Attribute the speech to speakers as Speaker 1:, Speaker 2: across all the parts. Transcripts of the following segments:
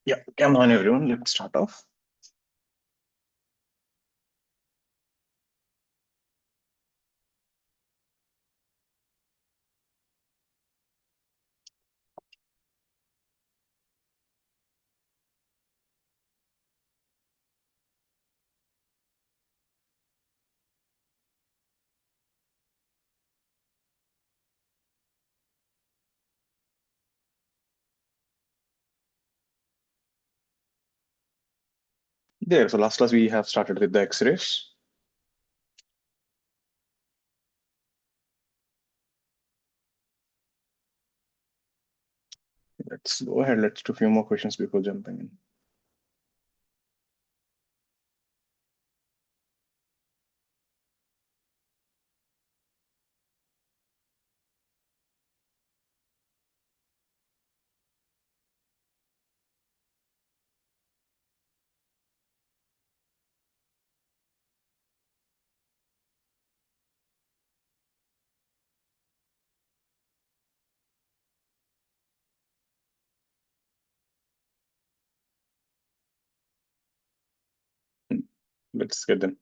Speaker 1: Yeah, come on, everyone. Let's start off. There, so last class we have started with the X-rays. Let's go ahead. Let's do a few more questions before jumping in. Hmm, Let's get them.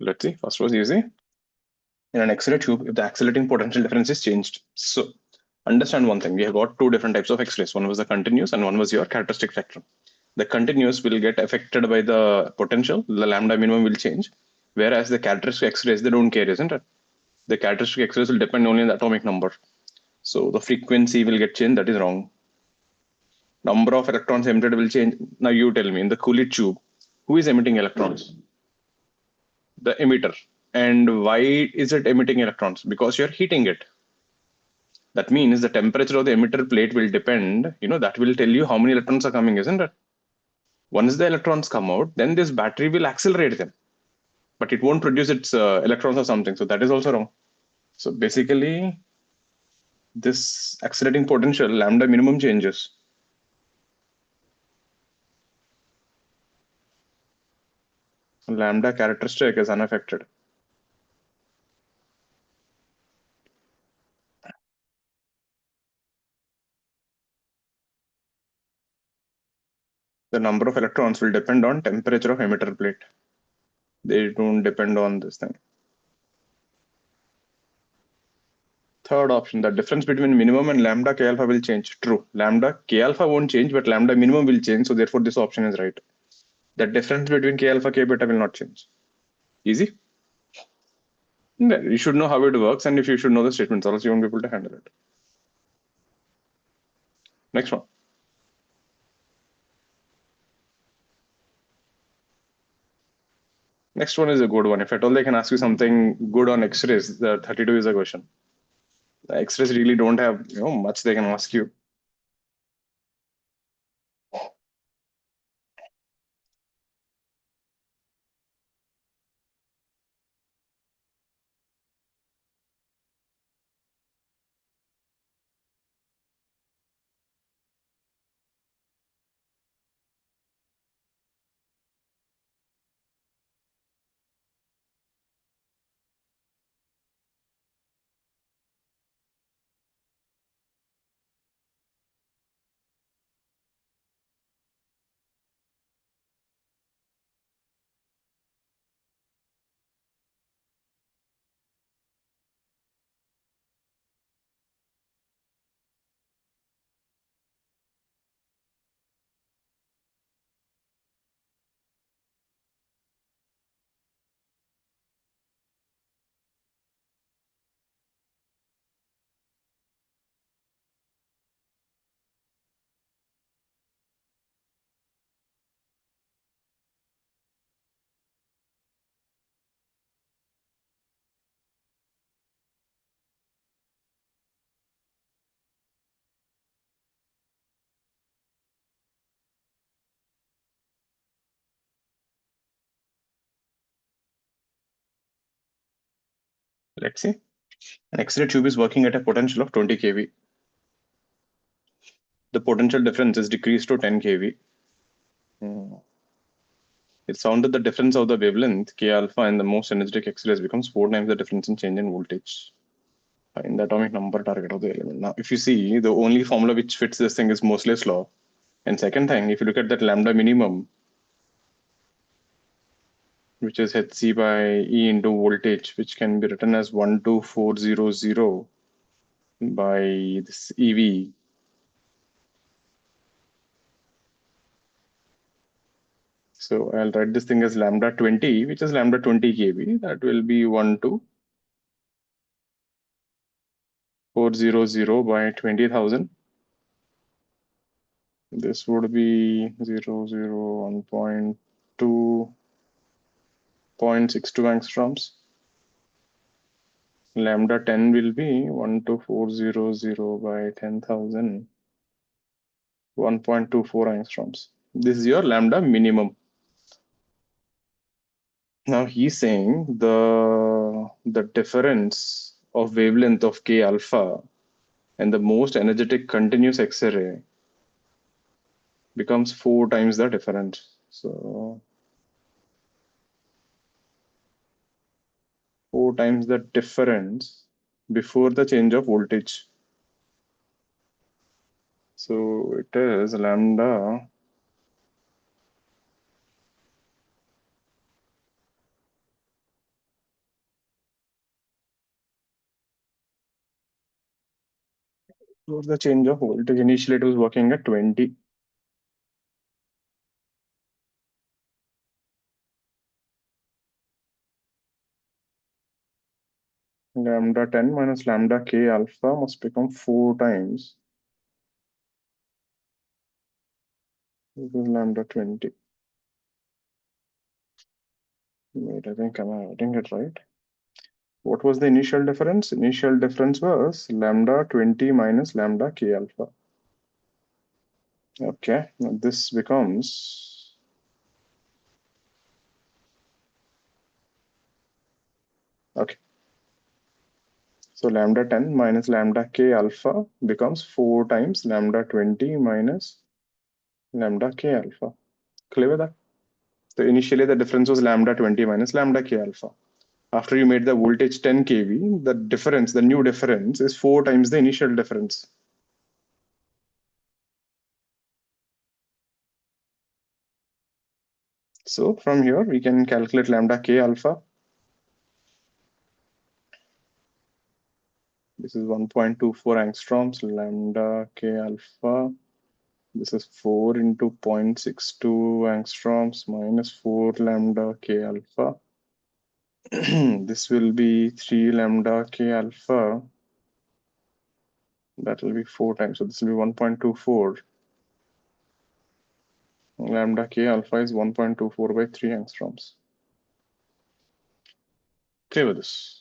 Speaker 1: Let's see. First was easy. In an X-ray tube, if the accelerating potential difference is changed. So understand one thing. We have got two different types of X-rays. One was the continuous and one was your characteristic spectrum. The continuous will get affected by the potential. The lambda minimum will change. Whereas the characteristic X-rays, they don't care, isn't it? The characteristic X-rays will depend only on the atomic number. So the frequency will get changed. That is wrong. Number of electrons emitted will change. Now you tell me, in the Coolidge tube, who is emitting electrons? The emitter. And why is it emitting electrons? Because you're heating it. That means the temperature of the emitter plate will depend, that will tell you how many electrons are coming, isn't it? Once the electrons come out, then this battery will accelerate them, but it won't produce its electrons or something. So that is also wrong. So basically, this accelerating potential, lambda minimum changes. Lambda characteristic is unaffected. The number of electrons will depend on temperature of emitter plate. They don't depend on this thing. Third option, the difference between minimum and lambda k alpha will change. True. Lambda k alpha won't change, but lambda minimum will change. So therefore, this option is right. The difference between k alpha k beta will not change. Easy. You should know how it works, and if you should know the statements, or else you won't be able to handle it. Next one. Next one is a good one. If at all they can ask you something good on X-rays, the 32 is a question. The X-rays really don't have much they can ask you. Let's see. An X-ray tube is working at a potential of 20 kV. The potential difference is decreased to 10 kV. It's found that the difference of the wavelength K alpha and the most energetic X-rays becomes 4 times the difference in change in voltage. Find the atomic number target of the element. Now, if you see, the only formula which fits this thing is Moseley's law. And second thing, if you look at that lambda minimum, which is Hc by E into voltage, which can be written as 12400 by this EV. So I'll write this thing as lambda 20, which is lambda 20 kV. That will be 12400 by 20,000. This would be 1.2, 0.62 angstroms. Lambda 10 will be 12400 by 10,000, 1.24 angstroms. This is your lambda minimum. Now he's saying the difference of wavelength of K alpha and the most energetic continuous X-ray becomes 4 times the difference. So 4 times the difference before the change of voltage. So it is lambda before the change of voltage. Initially it was working at 20. Lambda 10 minus lambda K alpha must become 4 times. This is lambda 20. Wait, I think I'm writing it right. What was the initial difference? Initial difference was lambda 20 minus lambda K alpha. Okay, now this becomes okay. So lambda 10 minus lambda K alpha becomes 4 times lambda 20 minus lambda K alpha. Clear with that? So initially the difference was lambda 20 minus lambda K alpha. After you made the voltage 10 kV, the difference, the new difference is 4 times the initial difference. So from here, we can calculate lambda K alpha. This is 1.24 angstroms, lambda K alpha. This is 4 into 0.62 angstroms minus 4 lambda K alpha. This will be 3 lambda K alpha. That will be 4 times. So this will be 1.24. Lambda K alpha is 1.24 by 3 angstroms. Okay with this.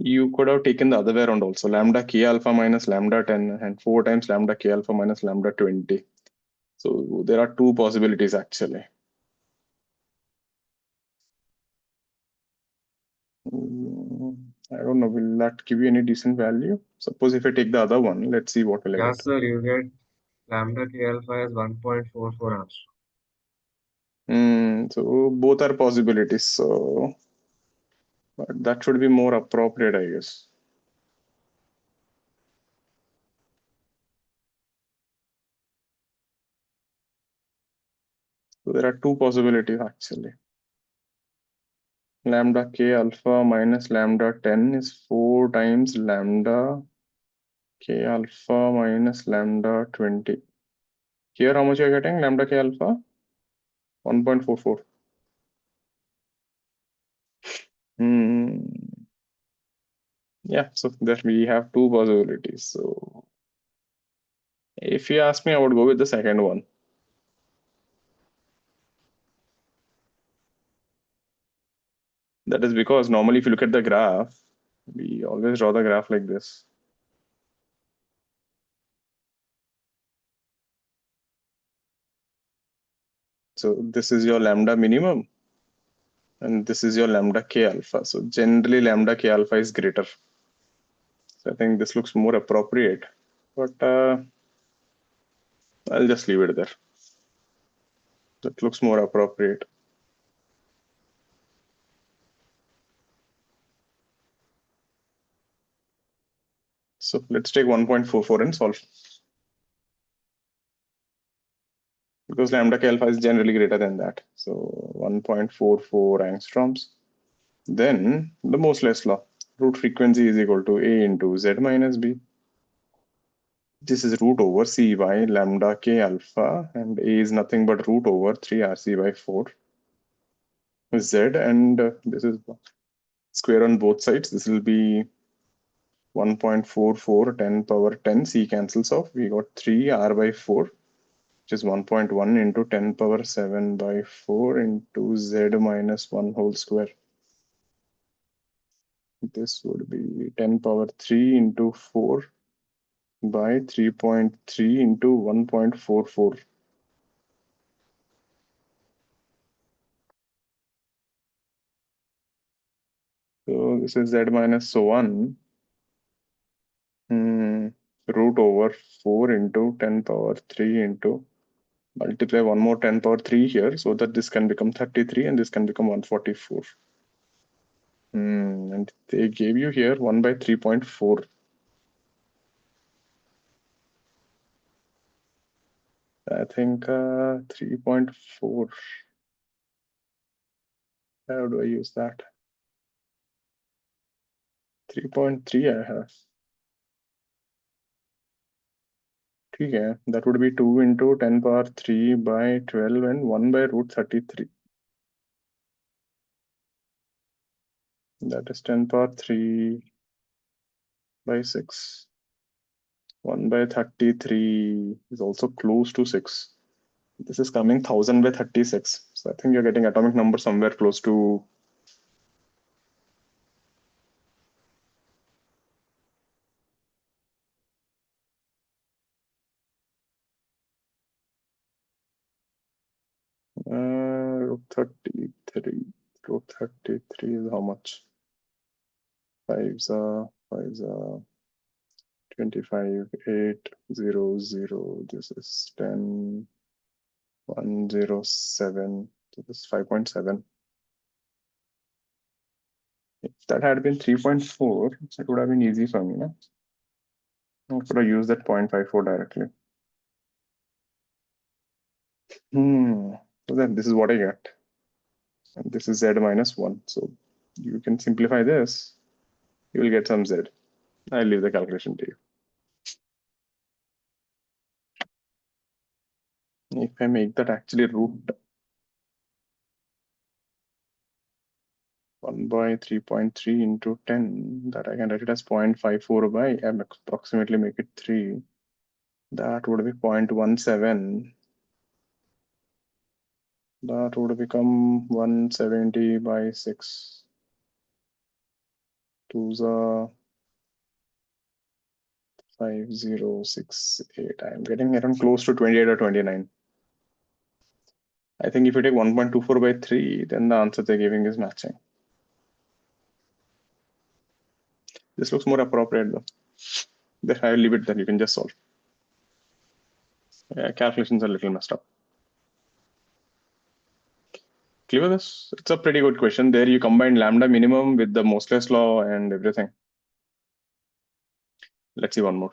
Speaker 1: You could have taken the other way around also. Lambda K alpha minus lambda 10 and 4 times lambda K alpha minus lambda 20. So there are two possibilities actually. I don't know, will that give you any decent value? Suppose if I take the other one, let's see what will I
Speaker 2: Yeah,
Speaker 1: get.
Speaker 2: sir, you get lambda K alpha is 1.44 amps.
Speaker 1: So both are possibilities. So but that should be more appropriate, I guess. So there are two possibilities actually. Lambda K alpha minus lambda 10 is 4 times lambda K alpha minus lambda 20. Here, how much you're getting? Lambda K alpha? 1.44. Yeah, so there we have two possibilities. So if you ask me, I would go with the second one. That is because normally if you look at the graph, we always draw the graph like this. So this is your lambda minimum, and this is your lambda k alpha. So generally lambda k alpha is greater. So I think this looks more appropriate, but I'll just leave it there. That looks more appropriate. So let's take 1.44 and solve. Because lambda k alpha is generally greater than that. So 1.44 angstroms. Then the Moseley's law. Root frequency is equal to A into Z minus B. This is root over C by lambda k alpha, and A is nothing but root over 3 RC by 4 Z, and this is square on both sides. This will be 1.44 10 power 10. C cancels off. We got 3 R by 4, which is 1.1 into 10 power 7 by 4 into Z minus 1 whole square. This would be 10 power 3 into 4 by 3.3 into 1.44. So this is Z minus so 1 root over 4 into 10 power 3 into multiply one more 10 power 3 here, so that this can become 33 and this can become 144. And they gave you here 1 by 3.4. I think 3.4. How do I use that? 3.3 I have. Okay, that would be 2 into 10 power 3 by 12 and 1 by root 33. That is 10 power 3 by 6. 1 by 33 is also close to 6. This is coming 1000 by 36. So I think you're getting atomic number somewhere close to root 33. Root 33 is how much? 5s are 25, 8, 0, 0. This is 10, 107. So this is 5.7. If that had been 3.4, it would have been easy for me. No? I could have used that 0.54 directly. So then this is what I get. And this is Z minus 1. So you can simplify this. You will get some Z. I'll leave the calculation to you. If I make that actually root 1 by 3.3 into 10, that I can write it as 0.54 by, and approximately make it 3. That would be 0.17. That would become 170 by 6. 2s are 5068. I'm getting around close to 28 or 29. I think if you take 1.24 by 3, then the answer they're giving is matching. This looks more appropriate though. Then I'll leave it there. You can just solve. Yeah, calculations are a little messed up. Clear this? It's a pretty good question. There you combine lambda minimum with the Moseley's law and everything. Let's see one more.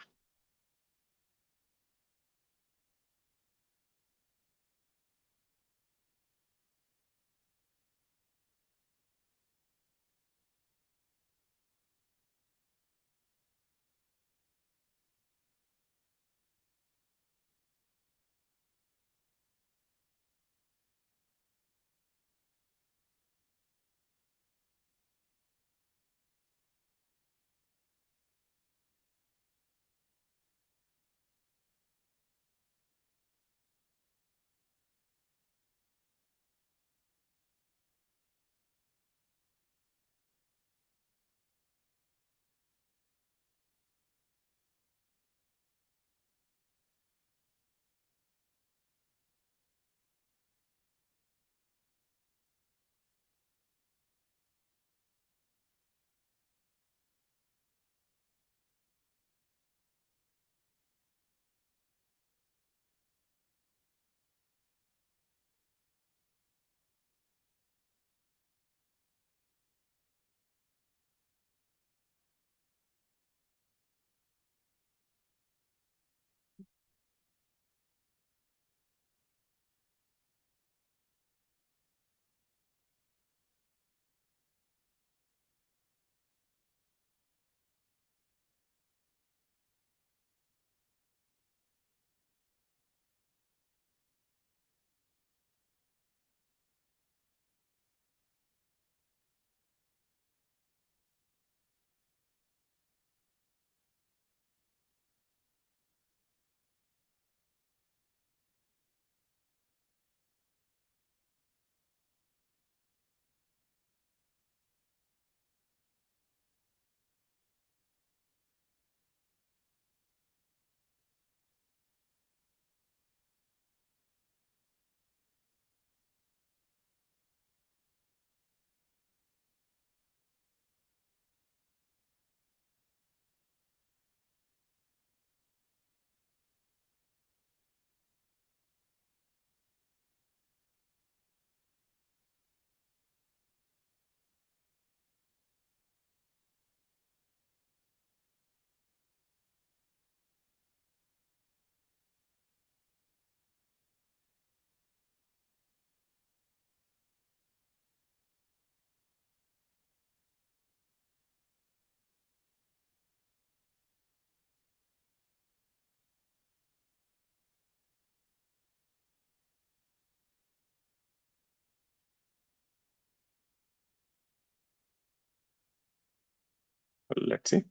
Speaker 1: Let's see.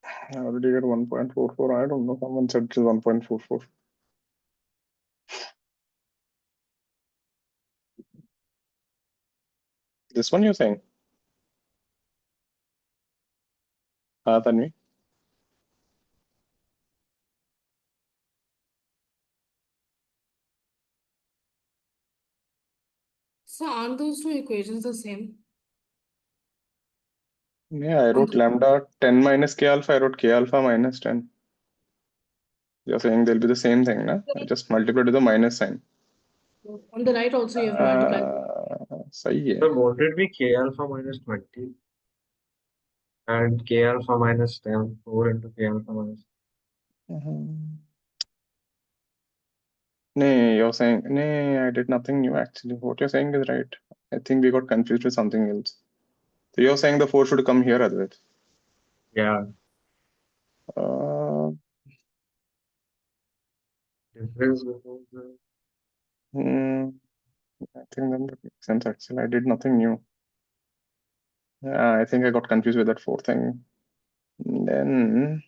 Speaker 1: I already got 1.44. I don't know. Someone said it is 1.44. This one you're saying? Tanvi.
Speaker 3: So aren't those two equations the same?
Speaker 1: Yeah, I wrote lambda 10 minus k alpha. I wrote k alpha minus 10. You're saying they'll be the same thing, na? I just multiplied with the minus sign.
Speaker 3: On the right also you have multiplied.
Speaker 1: सही है.
Speaker 2: So won't it be k alpha minus 20 and k alpha minus 10, 4 into k alpha minus.
Speaker 1: No, you're saying, no, I did nothing new actually. What you're saying is right. I think we got confused with something else. So you're saying the 4 should come here, Advait.
Speaker 2: Yeah,
Speaker 1: Uh,
Speaker 2: difference between the
Speaker 1: I think then that makes sense actually. I did nothing new. Yeah, I think I got confused with that 4 thing. Then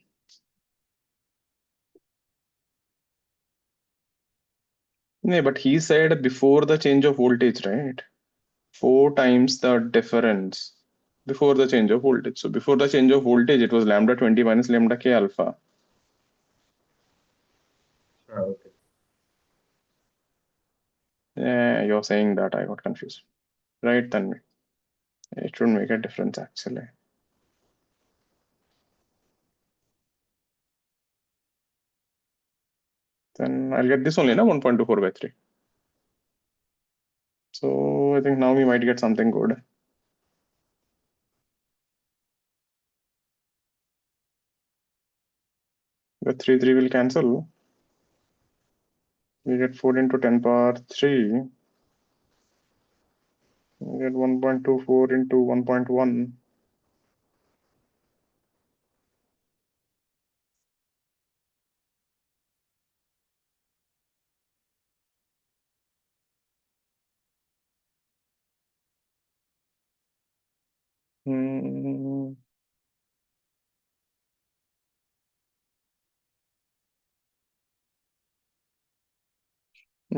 Speaker 1: no, but he said before the change of voltage, right? 4 times the difference before the change of voltage. So before the change of voltage, it was lambda 20 minus lambda k alpha.
Speaker 2: okay.
Speaker 1: Yeah, you're saying that I got confused. Right then. It should make a difference actually. Then I'll get this only, na 1.24 by 3. So I think now we might get something good. The 3 will cancel. We get 4 into 10 power 3. We get 1.24 into 1.1.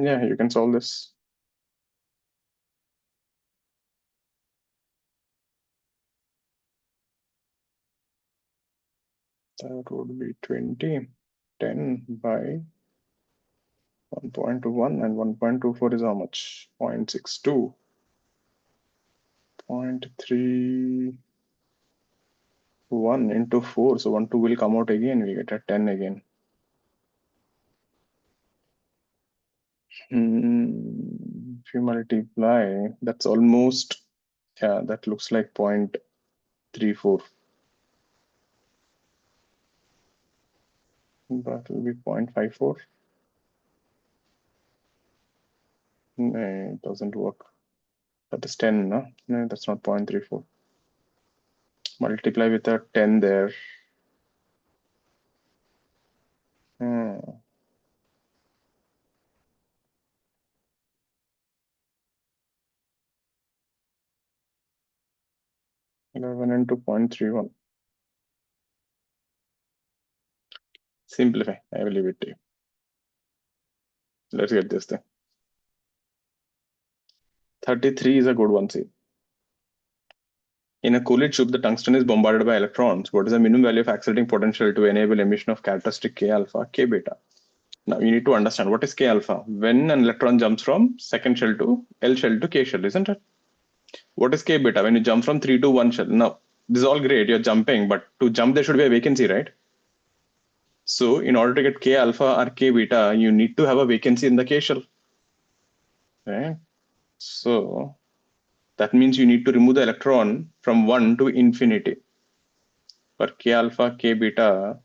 Speaker 1: Yeah, you can solve this. That would be 20, 10 by 1.1 and 1.24 is how much? 0.62. 0.31 into 4. So 1, 2 will come out again. We get a 10 again. If you multiply, that's almost, yeah, that looks like 0.34. That will be 0.54. No, it doesn't work. That is 10, no? No, that's not 0.34. Multiply with a 10 there. 11 into 0.31. Simplify. I will leave it to you. Let's get this thing. 33 is a good one, see. In a Coolidge tube, the tungsten is bombarded by electrons. What is the minimum value of accelerating potential to enable emission of characteristic K alpha, K beta? Now you need to understand what is K alpha. When an electron jumps from second shell to L shell to K shell, isn't it? What is K beta? When you jump from 3 to 1 shell. Now, this is all great, you're jumping, but to jump there should be a vacancy, right? So in order to get K alpha or K beta, you need to have a vacancy in the K shell. Okay? So that means you need to remove the electron from 1 to infinity. For K alpha, K beta,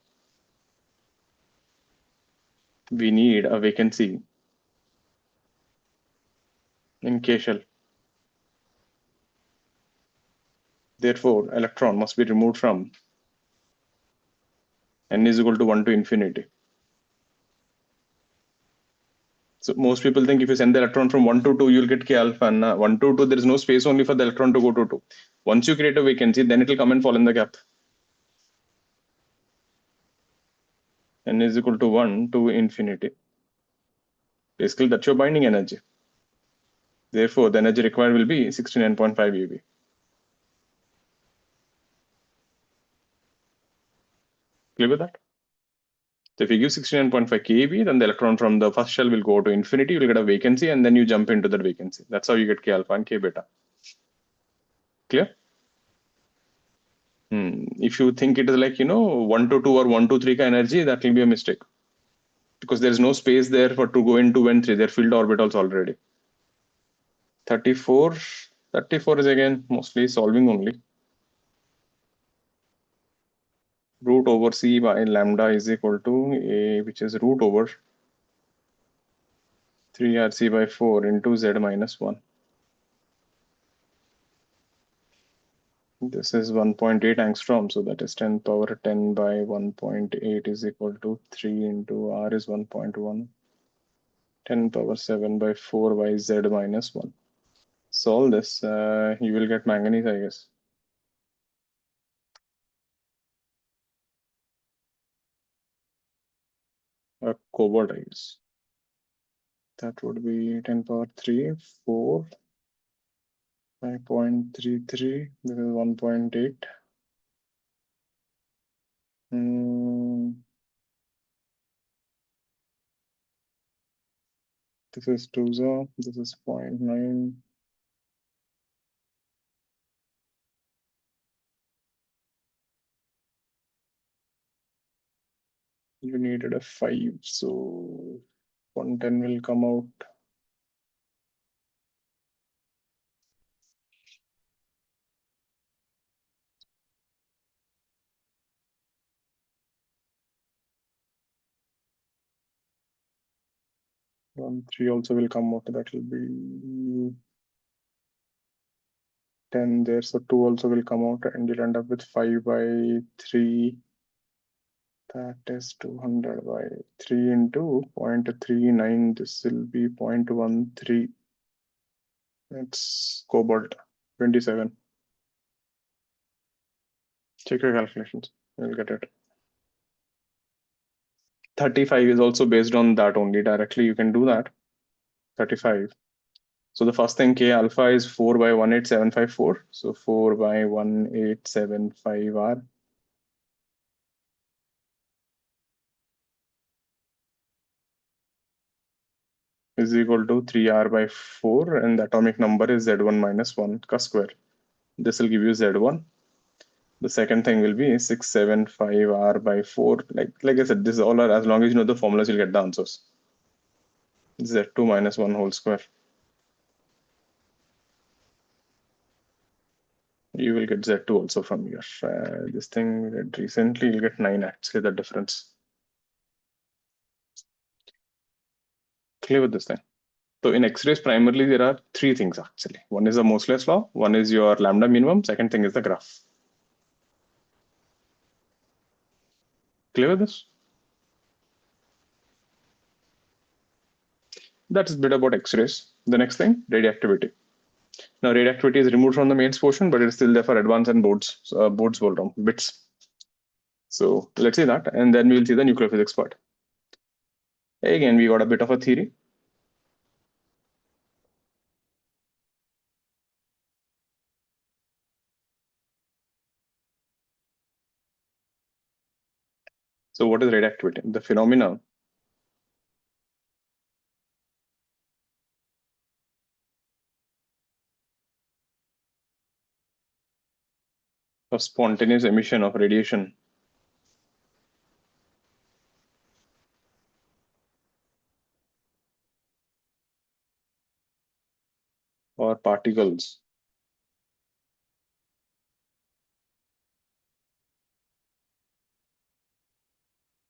Speaker 1: we need a vacancy in K shell. Therefore, electron must be removed from n is equal to 1 to infinity. So most people think if you send the electron from 1 to 2, you'll get K alpha. And 1 to 2, there is no space only for the electron to go to 2. Once you create a vacancy, then it will come and fall in the gap. N is equal to 1 to infinity. Basically, that's your binding energy. Therefore, the energy required will be 69.5 eV. Clear with that? So if you give 69.5 keV, then the electron from the first shell will go to infinity, you'll get a vacancy, and then you jump into that vacancy. That's how you get K alpha and K beta. Clear? If you think it is like, 1 to 2 or 1 to 3 energy, that will be a mistake. Because there is no space there for to go in 2 and 3. They're filled orbitals already. 34 is again mostly solving only. Root over C by lambda is equal to A, which is root over 3RC by 4 into Z minus 1. This is 1.8 angstrom, so that is 10 power 10 by 1.8 is equal to 3 into R is 1.1. 10 power 7 by 4 by Z minus 1. Solve this, you will get manganese, I guess. Cobalt, I guess. That would be 10 power 3, 4, 5.33, this is 1.8. This is 2, this is 0.9. You needed a 5, so 110 will come out. One 3 also will come out. That will be 10 there. So 2 also will come out, and you'll end up with 5 by 3. That is 200 by 3 into 0.39. This will be 0.13. It's cobalt 27. Check your calculations. You'll get it. 35 is also based on that only. Directly you can do that. 35. So the first thing, K alpha is 4 by 18754. So 4 by 1875 R. Is equal to 3R by 4, and the atomic number is Z1 minus 1 ka square. This will give you Z1. The second thing will be 675R by 4. Like I said, this is all are, as long as you know the formulas, you'll get the answers. Z2 minus 1 whole square. You will get Z2 also from here. This thing we did recently, you'll get 9 actually, the difference. Clear with this thing. So in X-rays, primarily there are 3 things actually. One is the Moseley's law, one is your lambda minimum, second thing is the graph. Clear with this? That's a bit about X-rays. The next thing, radioactivity. Now radioactivity is removed from the mains portion, but it's still there for advanced and boards. Boards bits. So let's see that, and then we'll see the nuclear physics part. Again, we got a bit of a theory. So what is radioactivity? The phenomena of spontaneous emission of radiation or particles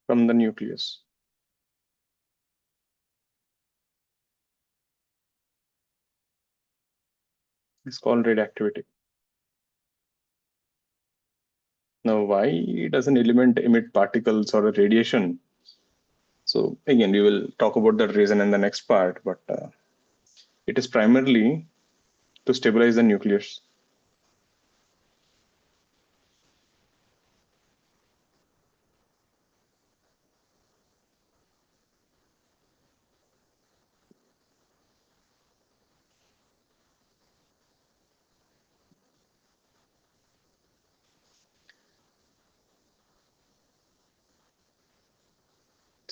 Speaker 1: from the nucleus. It's called radioactivity. Now, why does an element emit particles or a radiation? So again, we will talk about that reason in the next part, but it is primarily to stabilize the nucleus.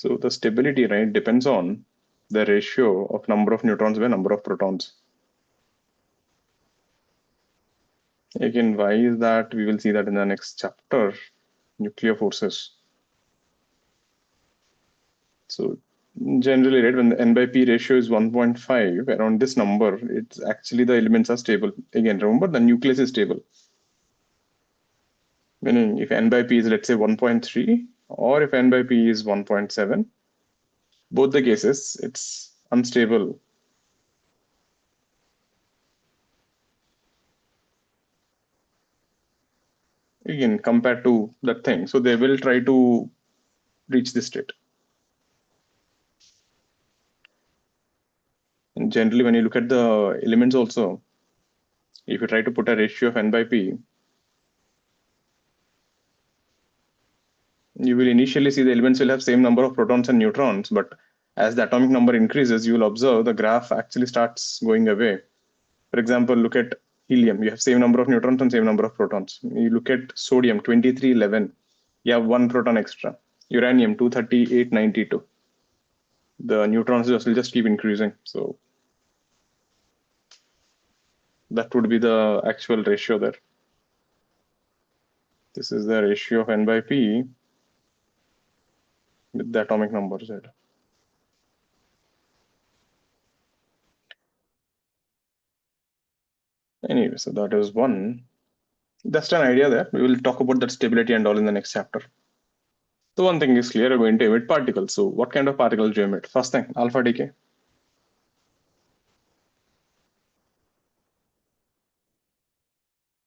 Speaker 1: So the stability, right, depends on the ratio of number of neutrons by number of protons. Again, why is that? We will see that in the next chapter, nuclear forces. So generally, right, when the N by P ratio is 1.5, around this number, it's actually the elements are stable. Again, remember the nucleus is stable. Meaning if N by P is, let's say, 1.3, or if N by P is 1.7, both the cases, it's unstable. Again, compared to that thing. So they will try to reach this state. And generally, when you look at the elements also, if you try to put a ratio of N by P, you will initially see the elements will have same number of protons and neutrons, but as the atomic number increases, you will observe the graph actually starts going away. For example, look at helium. You have same number of neutrons and same number of protons. You look at sodium, 2311. You have 1 proton extra. Uranium, 23892. The neutrons will just keep increasing. So that would be the actual ratio there. This is the ratio of N by P with the atomic number Z. Anyway, so that is one. Just an idea there. We will talk about that stability and all in the next chapter. So one thing is clear, we're going to emit particles. So what kind of particles do you emit? First thing, alpha decay.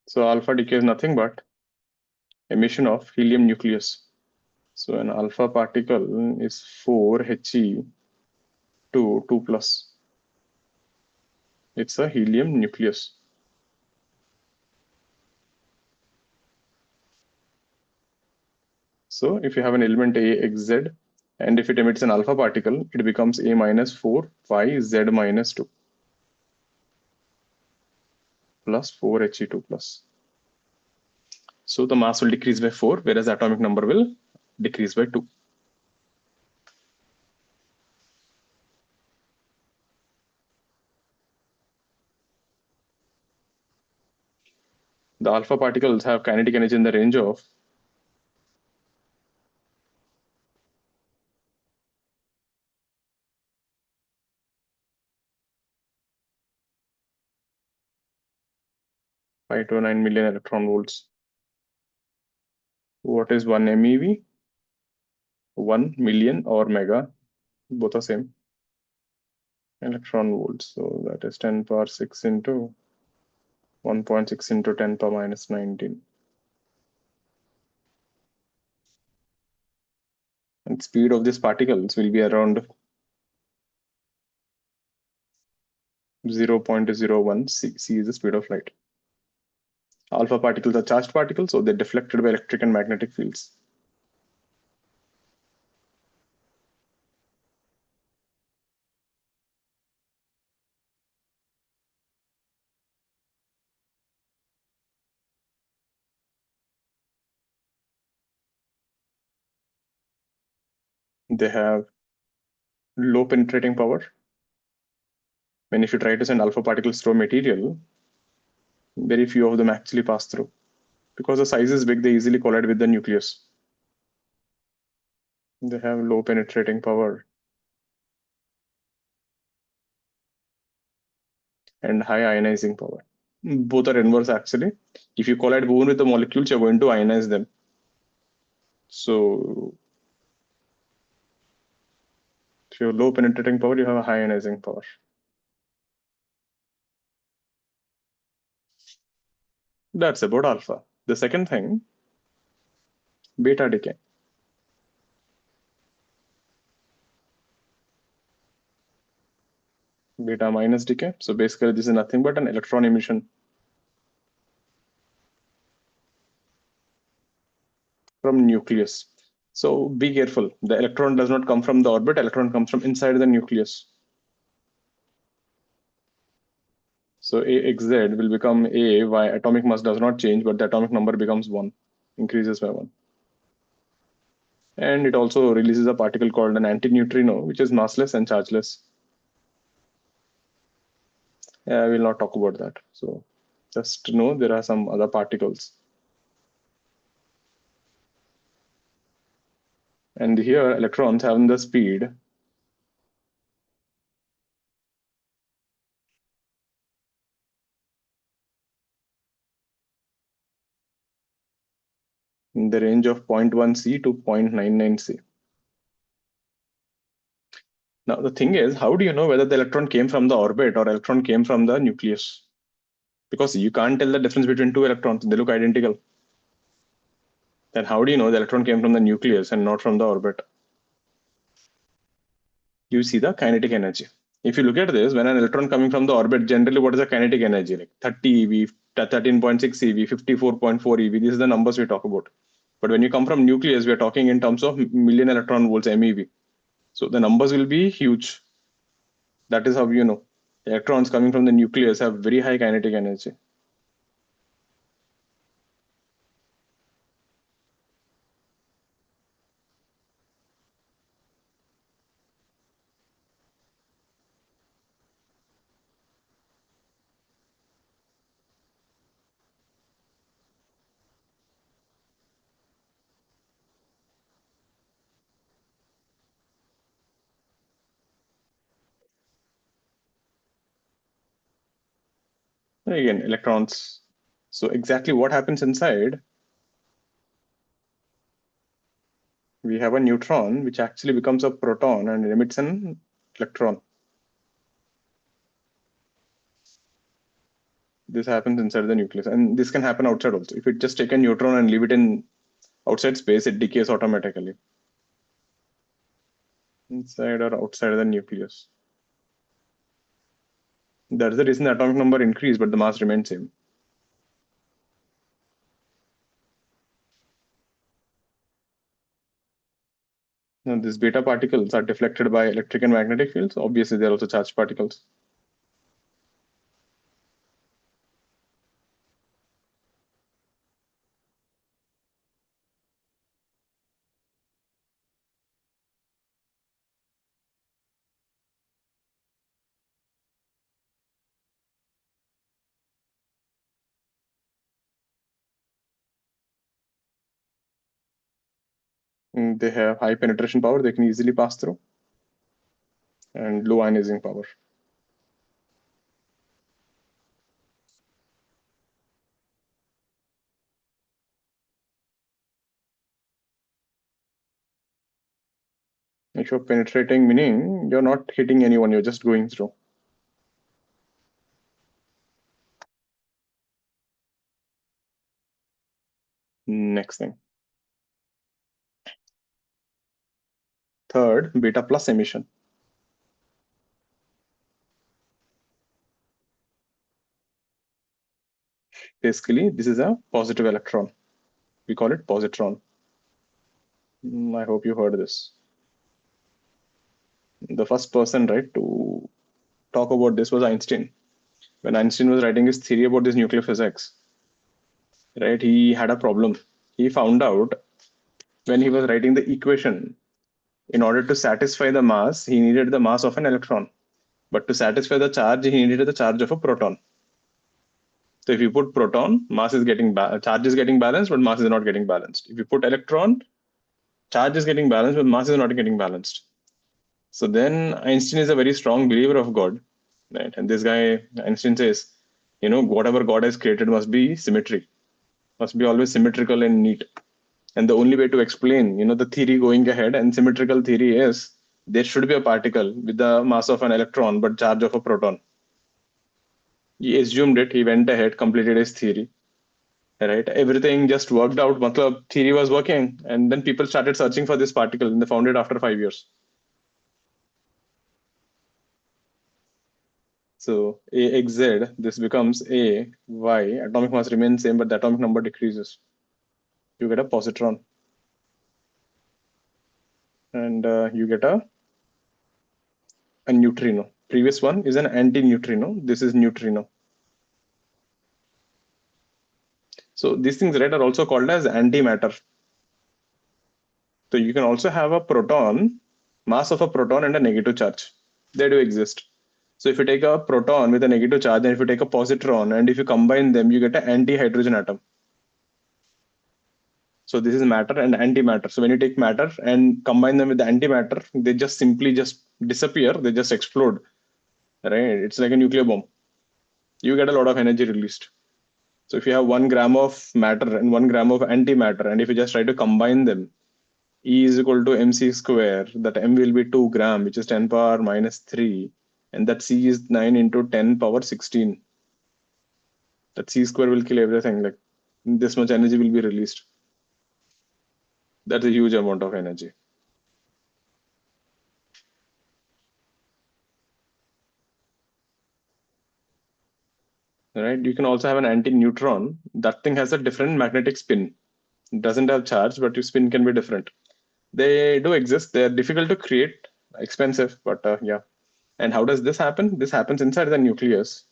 Speaker 1: So alpha decay is nothing but emission of helium nucleus. So an alpha particle is 4He2 2+. It's a helium nucleus. So if you have an element AXZ, and if it emits an alpha particle, it becomes A minus 4 phi Z minus 2 plus 4He2 plus. So the mass will decrease by 4, whereas the atomic number will decrease by 2. The alpha particles have kinetic energy in the range of 5 to 9 million electron volts. What is 1 MeV? 1 million or mega, both are same. Electron volts. So that is 10 power 6 into 1.6 into 10 power minus 19. And speed of these particles will be around 0.01 c is the speed of light. Alpha particles are charged particles, so they're deflected by electric and magnetic fields. They have low penetrating power. When if you try to send alpha particles through material, very few of them actually pass through. Because the size is big, they easily collide with the nucleus. They have low penetrating power and high ionizing power. Both are inverse actually. If you collide boron with the molecules, you're going to ionize them. So if you have low penetrating power, you have a high ionizing power. That's about alpha. The second thing, beta decay. Beta minus decay. So basically this is nothing but an electron emission from nucleus. So be careful. The electron does not come from the orbit. Electron comes from inside the nucleus. So AXZ will become A, Y. Atomic mass does not change, but the atomic number becomes 1, increases by 1. And it also releases a particle called an antineutrino, which is massless and chargeless. I will not talk about that. So just know there are some other particles. And here electrons have the speed in the range of 0.1 C to 0.99 C. Now the thing is, how do you know whether the electron came from the orbit or electron came from the nucleus? Because you can't tell the difference between two electrons, they look identical. Then how do you know the electron came from the nucleus and not from the orbit? You see the kinetic energy. If you look at this, when an electron coming from the orbit, generally what is the kinetic energy? Like 30 eV, 13.6 eV, 54.4 eV, these are the numbers we talk about. But when you come from nucleus, we are talking in terms of million electron volts, MeV. So the numbers will be huge. That is how you know. Electrons coming from the nucleus have very high kinetic energy. Again, electrons. So exactly what happens inside? We have a neutron which actually becomes a proton and emits an electron. This happens inside the nucleus, and this can happen outside also. If you just take a neutron and leave it in outside space, it decays automatically. Inside or outside the nucleus. That's the reason the atomic number increased, but the mass remains same. Now, these beta particles are deflected by electric and magnetic fields. Obviously, they are also charged particles. They have high penetration power, they can easily pass through, and low ionizing power. If you're penetrating, meaning you're not hitting anyone, you're just going through. Next thing. Third, beta plus emission. Basically, this is a positive electron. We call it positron. I hope you heard this. The first person, right, to talk about this was Einstein. When Einstein was writing his theory about this nuclear physics, right, he had a problem. He found out when he was writing the equation, in order to satisfy the mass, he needed the mass of an electron. But to satisfy the charge, he needed the charge of a proton. So if you put proton, mass is getting charge is getting balanced, but mass is not getting balanced. If you put electron, charge is getting balanced, but mass is not getting balanced. So then Einstein is a very strong believer of God, right? And this guy, Einstein says, you know, whatever God has created must be symmetry, must be always symmetrical and neat. And the only way to explain, you know, the theory going ahead and symmetrical theory is there should be a particle with the mass of an electron but charge of a proton. He assumed it, he went ahead, completed his theory, right? Everything just worked out, matlab, theory was working, and then people started searching for this particle and they found it after 5 years. So AXZ, this becomes A, Y, atomic mass remains same, but the atomic number decreases. You get a positron. And you get a neutrino. Previous one is an anti-neutrino. This is neutrino. So these things, right, are also called as antimatter. So you can also have a proton, mass of a proton and a negative charge. They do exist. So if you take a proton with a negative charge and if you take a positron and if you combine them, you get an anti-hydrogen atom. So this is matter and antimatter. So when you take matter and combine them with the antimatter, they just simply just disappear. They just explode, right? It's like a nuclear bomb. You get a lot of energy released. So if you have 1 gram of matter and 1 gram of antimatter, and if you just try to combine them, E is equal to mc square, that m will be 2 gram, which is 10 power minus 3. And that C is 9 into 10 power 16. That C square will kill everything. Like this much energy will be released. That's a huge amount of energy. Right? You can also have an anti-neutron. That thing has a different magnetic spin. It doesn't have charge, but your spin can be different. They do exist. They're difficult to create, expensive, but yeah. And how does this happen? This happens inside the nucleus.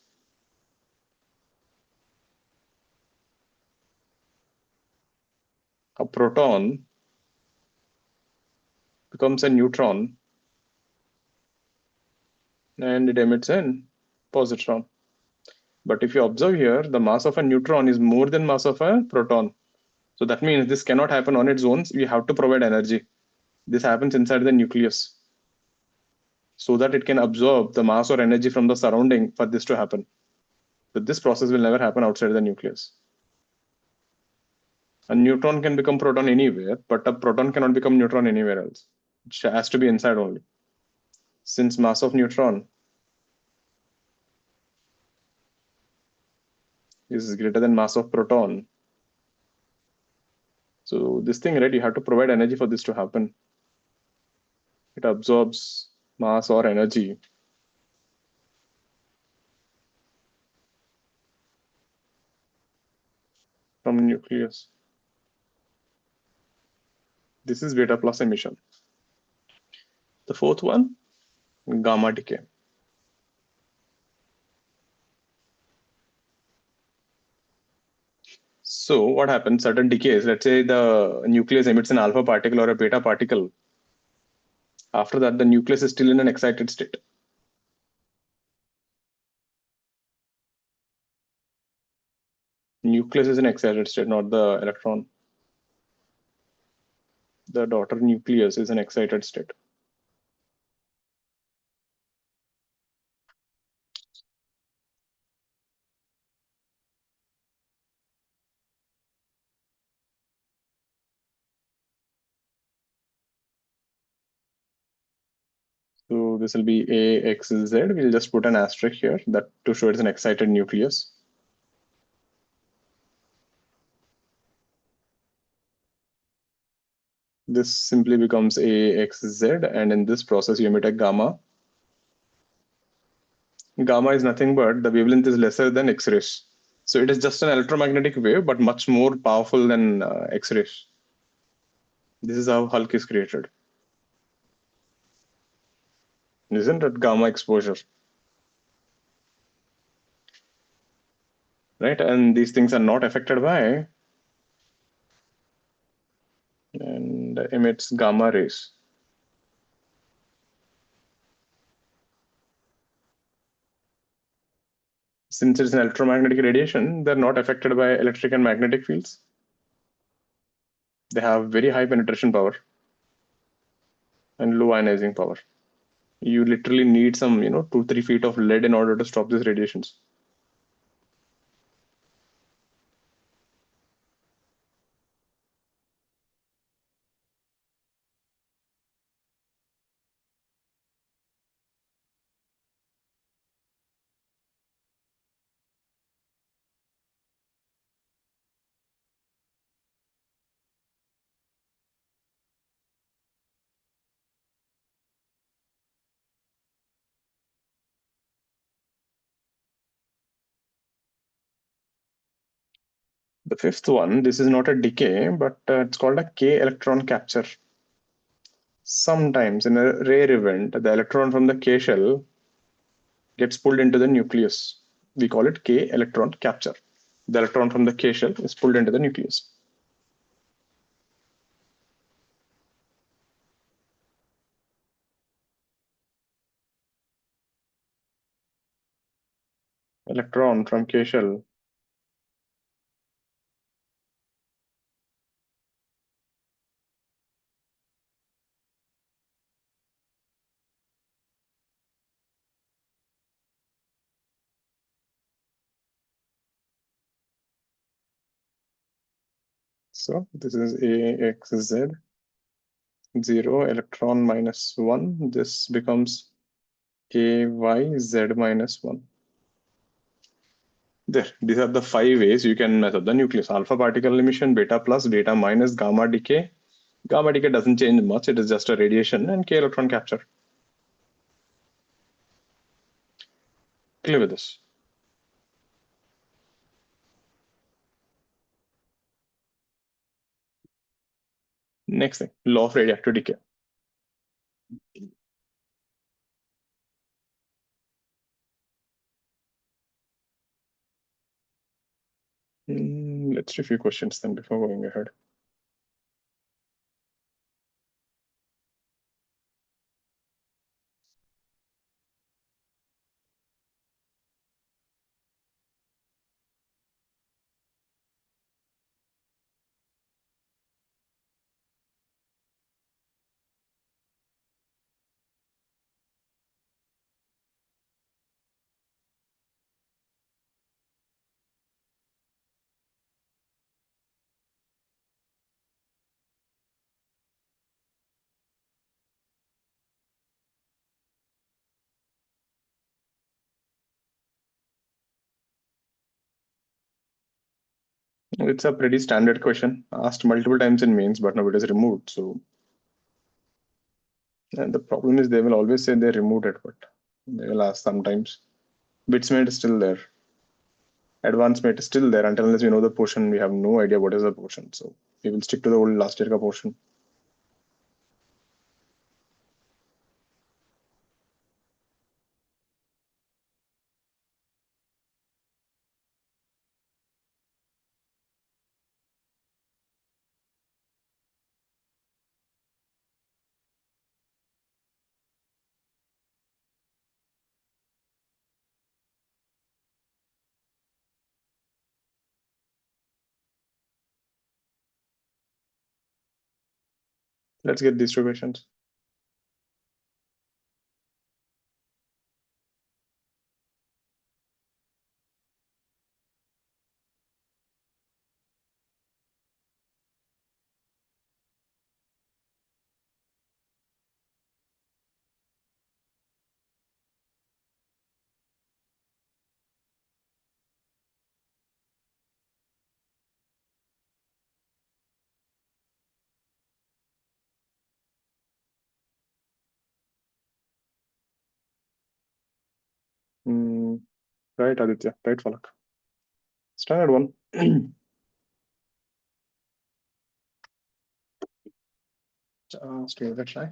Speaker 1: A proton becomes a neutron and it emits a positron. But if you observe here, the mass of a neutron is more than mass of a proton. So that means this cannot happen on its own. We have to provide energy. This happens inside the nucleus so that it can absorb the mass or energy from the surrounding for this to happen. But this process will never happen outside the nucleus. A neutron can become proton anywhere, but a proton cannot become neutron anywhere else. It has to be inside only. Since mass of neutron is greater than mass of proton. So this thing, right, you have to provide energy for this to happen. It absorbs mass or energy from nucleus. This is beta plus emission. The fourth one, gamma decay. So what happens, certain decays, let's say the nucleus emits an alpha particle or a beta particle. After that, the nucleus is still in an excited state. Nucleus is an excited state, not the electron. The daughter nucleus is an excited state. So this will be A, X, Z. We'll just put an asterisk here that to show it's an excited nucleus. This simply becomes A, X, Z, and in this process you emit a gamma. Gamma is nothing but the wavelength is lesser than X-rays. So it is just an electromagnetic wave, but much more powerful than X-rays. This is how Hulk is created. Isn't it gamma exposure? Right, and these things are not affected by and emits gamma rays. Since it's an electromagnetic radiation, they're not affected by electric and magnetic fields. They have very high penetration power and low ionizing power. You literally need some, 2-3 feet of lead in order to stop these radiations. The fifth one, this is not a decay, but it's called a K electron capture. Sometimes in a rare event, the electron from the K shell gets pulled into the nucleus. We call it K electron capture. The electron from the K shell is pulled into the nucleus. electron from K shell. So this is AXZ, 0, electron minus 1. This becomes AYZ minus 1. There, these are the 5 ways you can measure the nucleus. Alpha particle emission, beta plus, beta minus, gamma decay. Gamma decay doesn't change much, it is just a radiation, and K electron capture. Clear with this? Next thing, law of radioactive decay. Let's do a few questions then before going ahead. It's a pretty standard question, asked multiple times in mains, but now it is removed. So, and the problem is they will always say they removed it, but they will ask sometimes. Bitsmate is still there. Advanced mate is still there until unless we know the portion. We have no idea what is the portion. So we will stick to the old last year ka portion. Let's get these 2 questions. Right, Aditya. Right, Falak. Standard one. Just give it a try.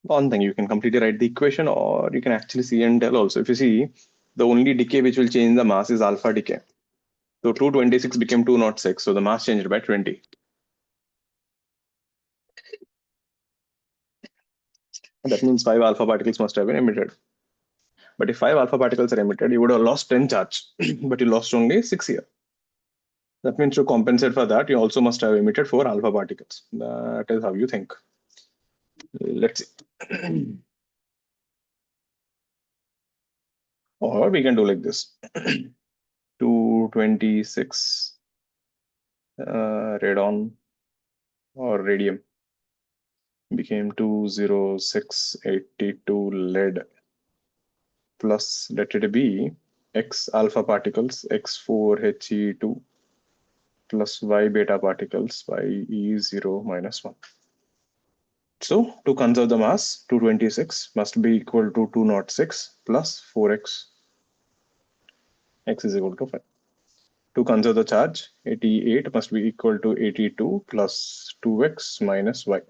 Speaker 1: One thing, you can completely write the equation, or you can actually see and tell also. If you see, the only decay which will change the mass is alpha decay. So 226 became 206. So the mass changed by 20. That means 5 alpha particles must have been emitted. But if 5 alpha particles are emitted, you would have lost 10 charge, but you lost only 6 here. That means to compensate for that, you also must have emitted 4 alpha particles. That is how you think. Let's see. Or we can do like this. 226 radon or radium became 20682 lead plus, let it be X alpha particles, X4He2 plus Y beta particles, YE0 minus 1. So to conserve the mass, 226 must be equal to 206 plus 4x. X is equal to 5. To conserve the charge, 88 must be equal to 82 plus 2x minus y.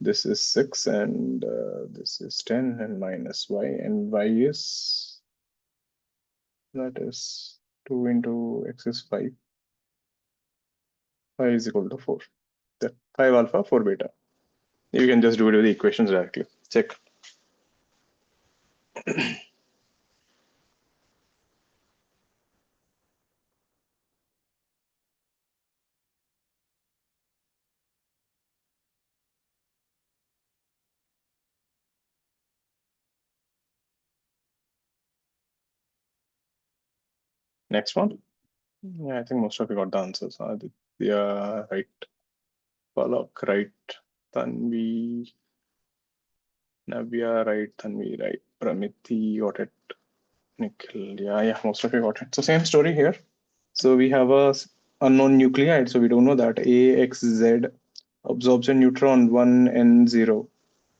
Speaker 1: This is 6 and this is 10 and minus y, and y is, that is 2 into x is 5. Y is equal to 4. That 5 alpha, 4 beta. You can just do it with the equations directly. Check. Next one. Yeah, I think most of you got the answers. Yeah, right. Palak, right. Tanvi, Navya, right. Tanvi, right. Pramiti, got it. Nikhil, yeah, most of you got it. So same story here. So we have a unknown nuclide, so we don't know that AXZ absorbs a neutron 1 and 0.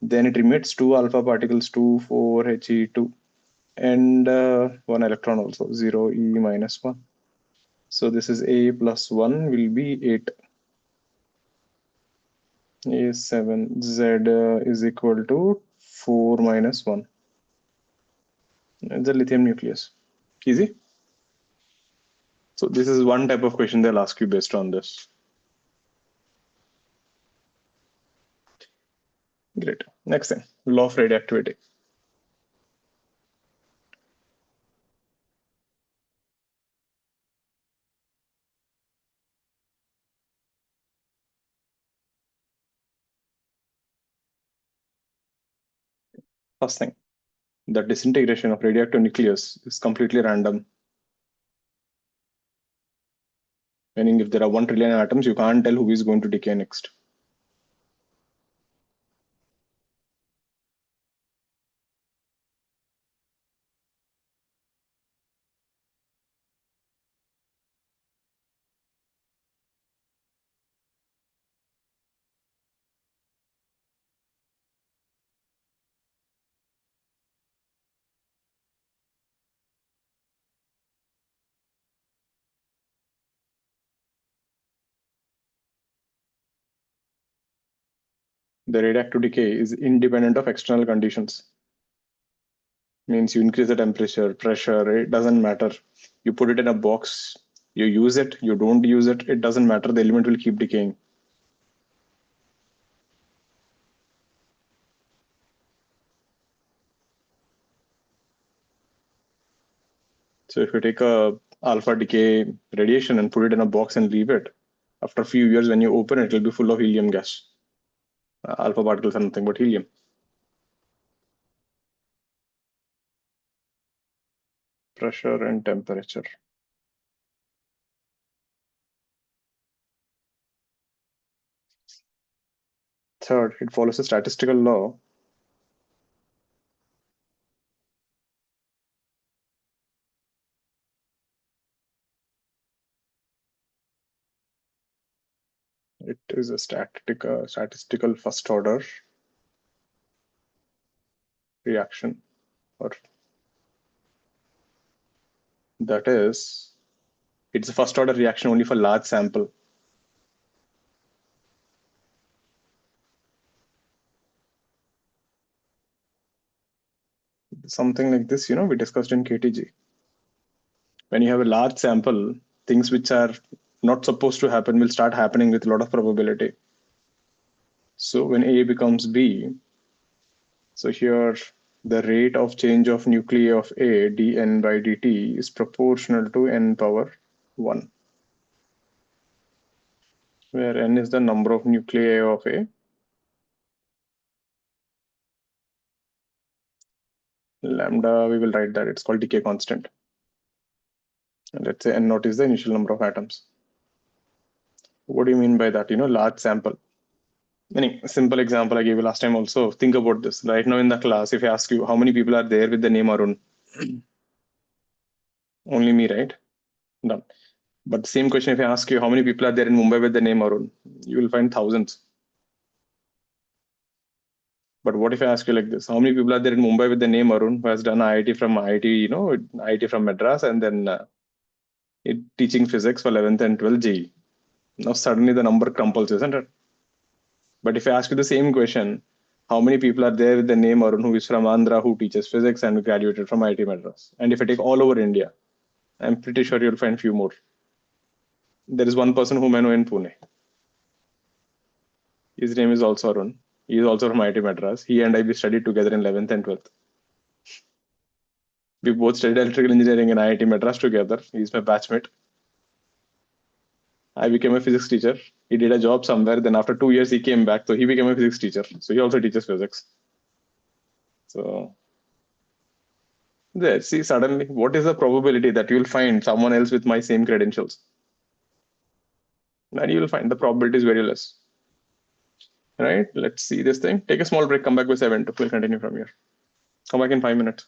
Speaker 1: Then it emits 2 alpha particles 2, 4, He2, and 1 electron also 0, E minus 1. So this is A plus 1 will be 8. A 7, Z is equal to 4 minus 1. It's a lithium nucleus. Easy. So this is one type of question they'll ask you based on this. Great. Next thing, law of radioactivity. First thing, the disintegration of radioactive nucleus is completely random. Meaning if there are 1 trillion atoms, you can't tell who is going to decay next. The radioactive decay is independent of external conditions. Means you increase the temperature, pressure, it doesn't matter. You put it in a box, you use it, you don't use it, it doesn't matter. The element will keep decaying. So if you take a alpha decay radiation and put it in a box and leave it, after a few years when you open it, it will be full of helium gas. Alpha particles are nothing but helium. Pressure and temperature. Third, it follows a statistical law. It is a statistical first order reaction, or that is, it's a first order reaction only for large sample. Something like this, we discussed in KTG. when you have a large sample, things which are not supposed to happen will start happening with a lot of probability. So when A becomes B, so here the rate of change of nuclei of A, dn by dt, is proportional to n power 1, where n is the number of nuclei of A. Lambda, we will write that it's called decay constant. And let's say n naught is the initial number of atoms. What do you mean by that? Large sample. Meaning, simple example I gave you last time also. Think about this. Right now in the class, if I ask you how many people are there with the name Arun, only me, right? Done. But the same question, if I ask you how many people are there in Mumbai with the name Arun, you will find thousands. But what if I ask you like this? How many people are there in Mumbai with the name Arun who has done IIT from IIT, IIT from Madras, and then teaching physics for 11th and 12th JEE? Now suddenly the number crumples, isn't it? But if I ask you the same question, how many people are there with the name Arun who is from Andhra, who teaches physics and graduated from IIT Madras? And if I take all over India, I'm pretty sure you'll find few more. There is one person whom I know in Pune. His name is also Arun. He is also from IIT Madras. He and I, we studied together in 11th and 12th. We both studied electrical engineering in IIT Madras together. He's my batchmate. I became a physics teacher. He did a job somewhere. Then after 2 years, he came back. So he became a physics teacher. So he also teaches physics. So there, see, suddenly, what is the probability that you'll find someone else with my same credentials? And you'll find the probability is very less. Right? Let's see this thing. Take a small break. Come back with 7. We'll continue from here. Come back in 5 minutes.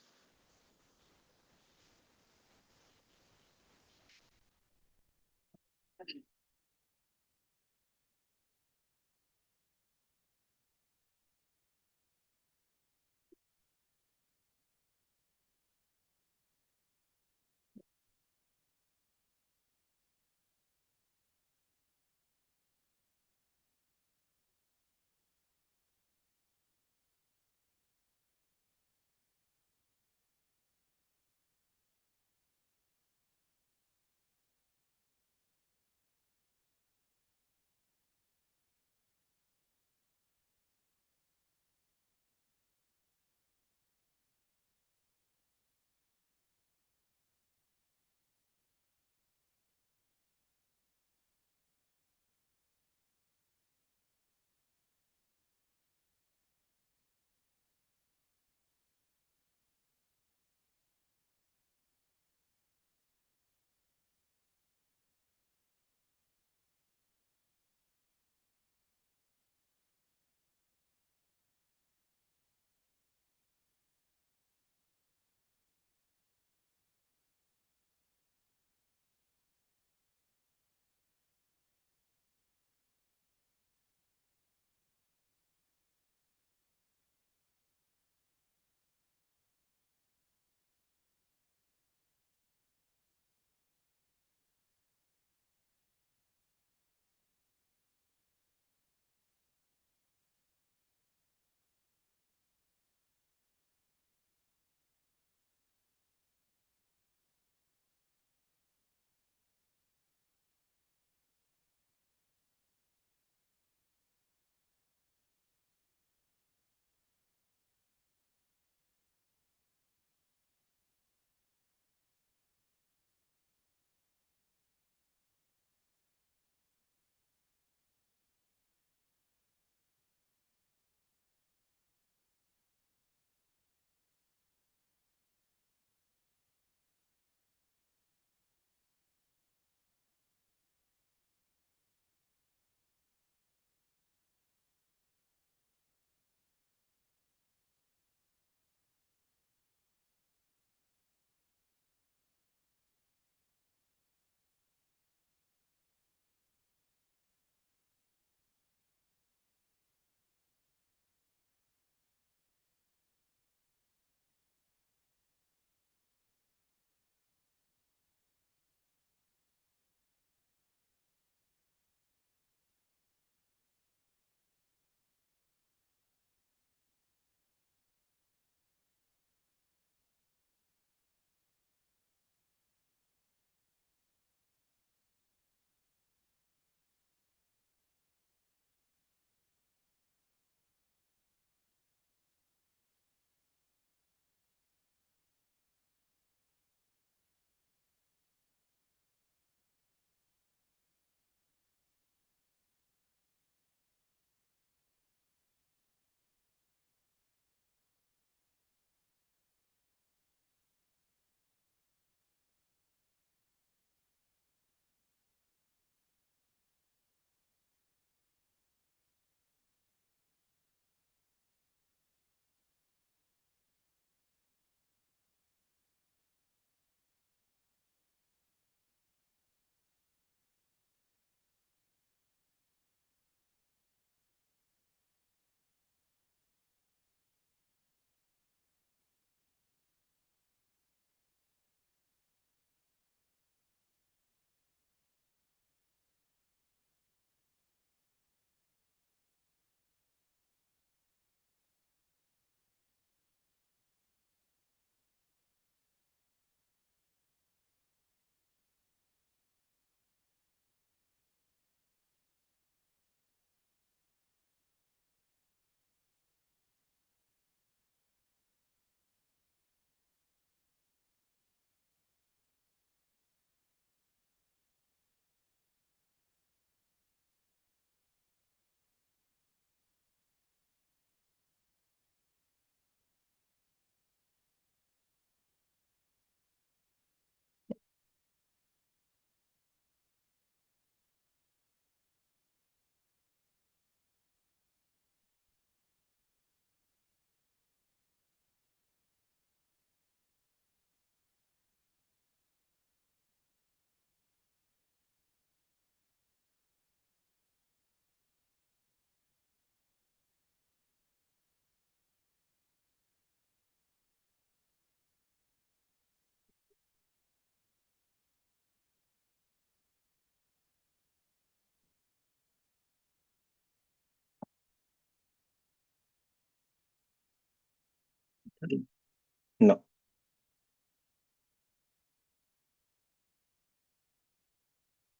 Speaker 1: No.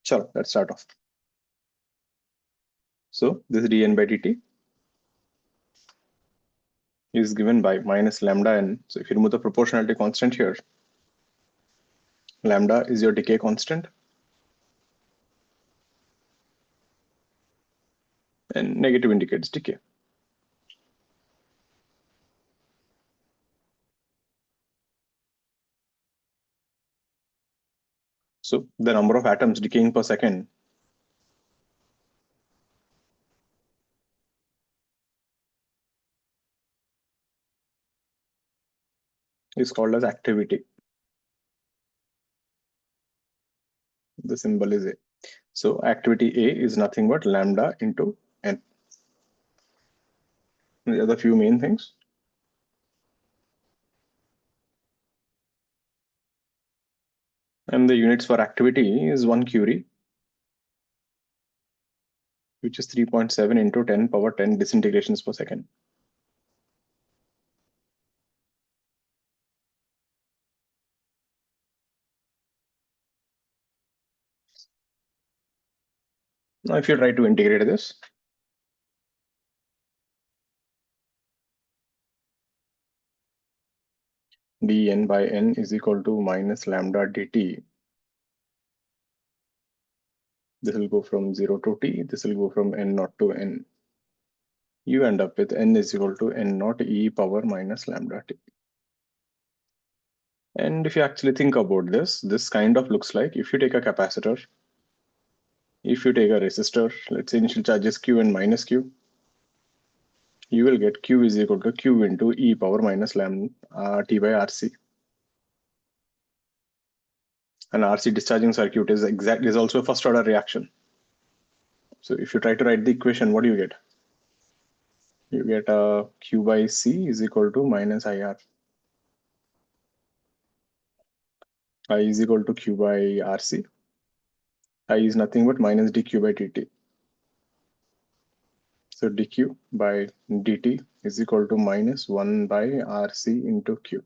Speaker 1: Sure, let's start off. So this dn by dt is given by minus lambda n. So if you remove the proportionality constant here, lambda is your decay constant, and negative indicates decay. So the number of atoms decaying per second is called as activity. The symbol is A. So activity A is nothing but lambda into n. These are the few main things. And the units for activity is 1 Curie, which is 3.7 into 10 power 10 disintegrations per second. Now, if you try to integrate this, dn by n is equal to minus lambda dt. This will go from 0 to t. This will go from n naught to n. You end up with n is equal to n naught e power minus lambda t. And if you actually think about this kind of looks like if you take a capacitor, if you take a resistor, let's say initial charge is q and minus q, you will get q is equal to q into e power minus lambda t by rc. And RC discharging circuit is also a first order reaction. So if you try to write the equation, what do you get? You get q by c is equal to minus IR. I is equal to q by RC. I is nothing but minus dq by dt. So dq by dt is equal to minus 1 by RC into q.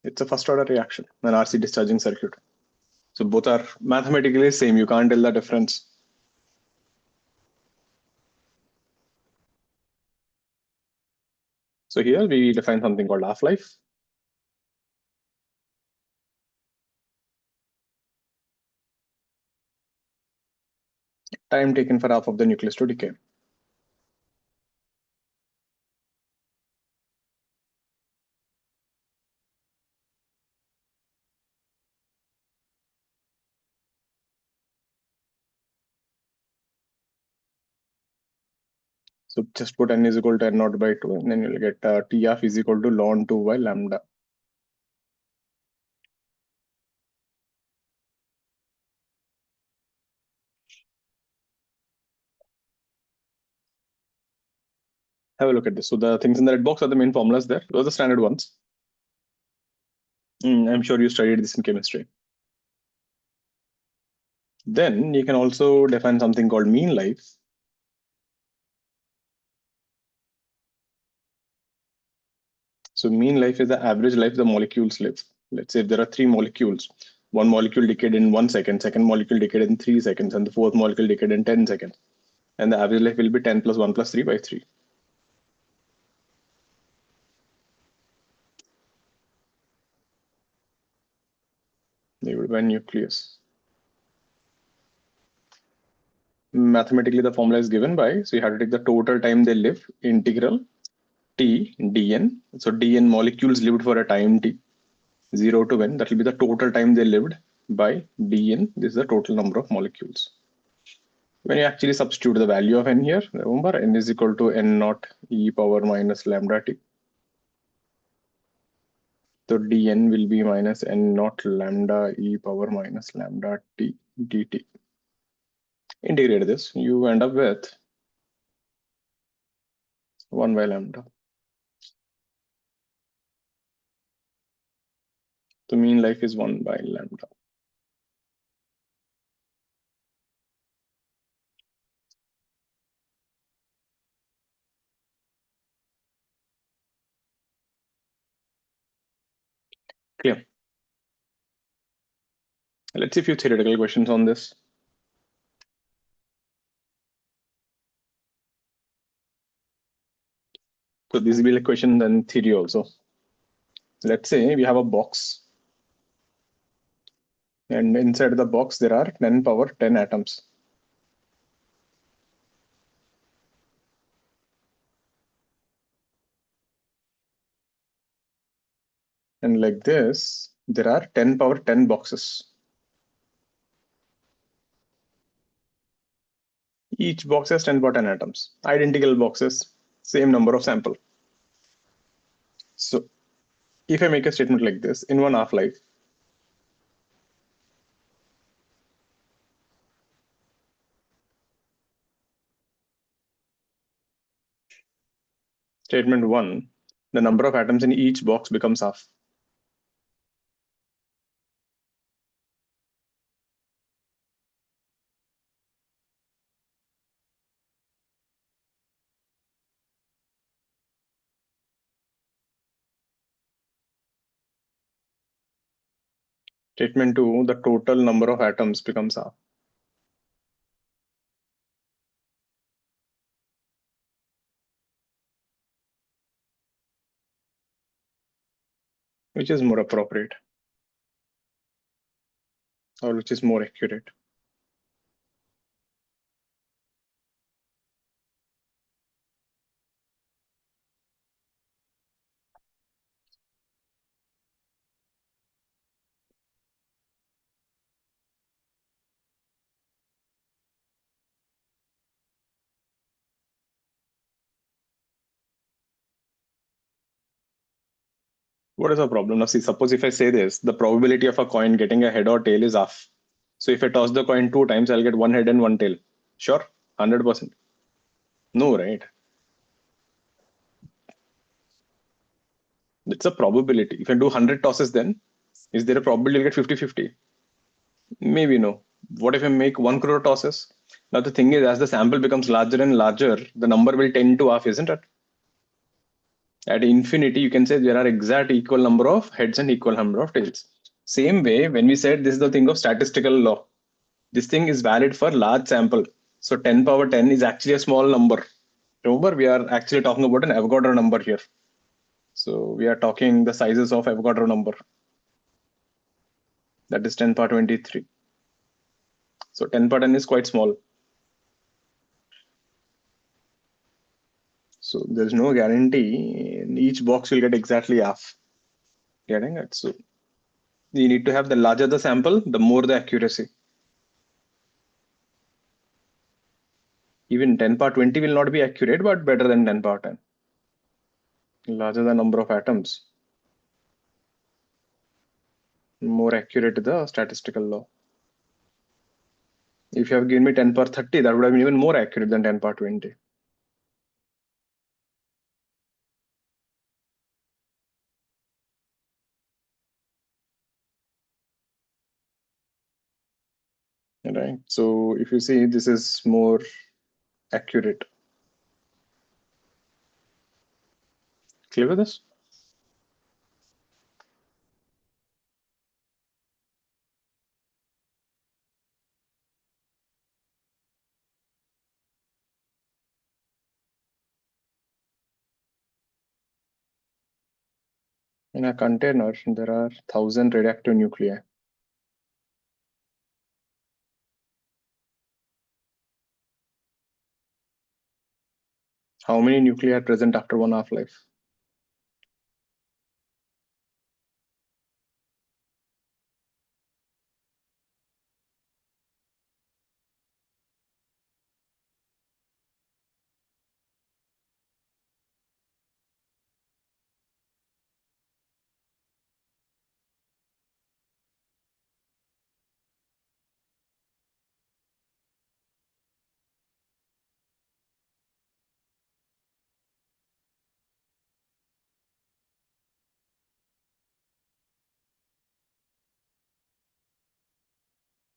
Speaker 1: It's a first order reaction, an RC discharging circuit. So both are mathematically same. You can't tell the difference. So here we define something called half-life. Time taken for half of the nucleus to decay. So just put n is equal to n naught by 2, and then you'll get Tf is equal to ln 2 by lambda. Have a look at this. So the things in the red box are the main formulas there. Those are the standard ones. I'm sure you studied this in chemistry. Then you can also define something called mean life. So mean life is the average life the molecules live. Let's say if there are 3 molecules, one molecule decayed in 1 second, second molecule decayed in 3 seconds, and the fourth molecule decayed in 10 seconds. And the average life will be 10 plus 1 plus 3 by 3. They would be a nucleus. Mathematically, the formula is given by, so you have to take the total time they live, integral T dn. So dn molecules lived for a time t, 0 to n. That will be the total time they lived by dn. This is the total number of molecules. When you actually substitute the value of n here, remember n is equal to n naught e power minus lambda t. So dn will be minus n naught lambda e power minus lambda t dt. Integrate this, you end up with 1 by lambda. The mean life is 1 by lambda. Clear. Let's see a few theoretical questions on this. So this will be a question in theory also. Let's say we have a box, and inside the box there are 10 power 10 atoms. And like this, there are 10 power 10 boxes. Each box has 10 power 10 atoms, identical boxes, same number of sample. So if I make a statement like this, in one half-life, statement 1, the number of atoms in each box becomes half. Statement 2, the total number of atoms becomes half. Which is more appropriate, or which is more accurate? What is the problem? Now see, suppose if I say this, the probability of a coin getting a head or tail is half. So if I toss the coin 2 times, I'll get one head and one tail. Sure, 100%. No, right? It's a probability. If I do 100 tosses, then is there a probability you'll get 50-50? Maybe no. What if I make 1 crore tosses? Now the thing is, as the sample becomes larger and larger, the number will tend to half, isn't it? At infinity, you can say there are exact equal number of heads and equal number of tails. Same way, when we said this is the thing of statistical law, this thing is valid for large sample. So 10 power 10 is actually a small number. Remember, we are actually talking about an Avogadro number here. So we are talking the sizes of Avogadro number. That is 10 power 23. So 10 power 10 is quite small. So there's no guarantee in each box will get exactly half. Getting it? So you need to have the larger the sample, the more the accuracy. Even 10 power 20 will not be accurate, but better than 10 power 10. Larger the number of atoms, more accurate the statistical law. If you have given me 10 power 30, that would have been even more accurate than 10 power 20. Right. So if you see, this is more accurate. Clear with this? In a container, there are 1,000 radioactive nuclei. How many nuclei are present after one half-life?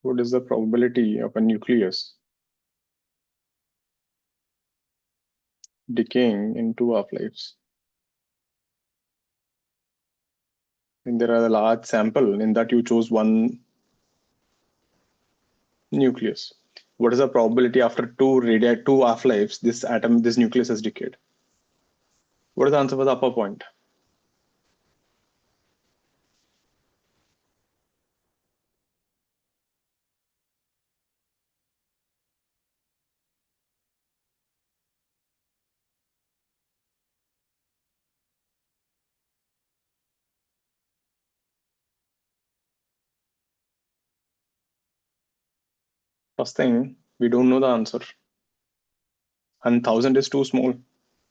Speaker 1: What is the probability of a nucleus decaying in two half-lives? And there are a large sample in that you chose one nucleus. What is the probability after two half-lives this nucleus has decayed? What is the answer for the upper point? First thing, we don't know the answer. And 1000 is too small.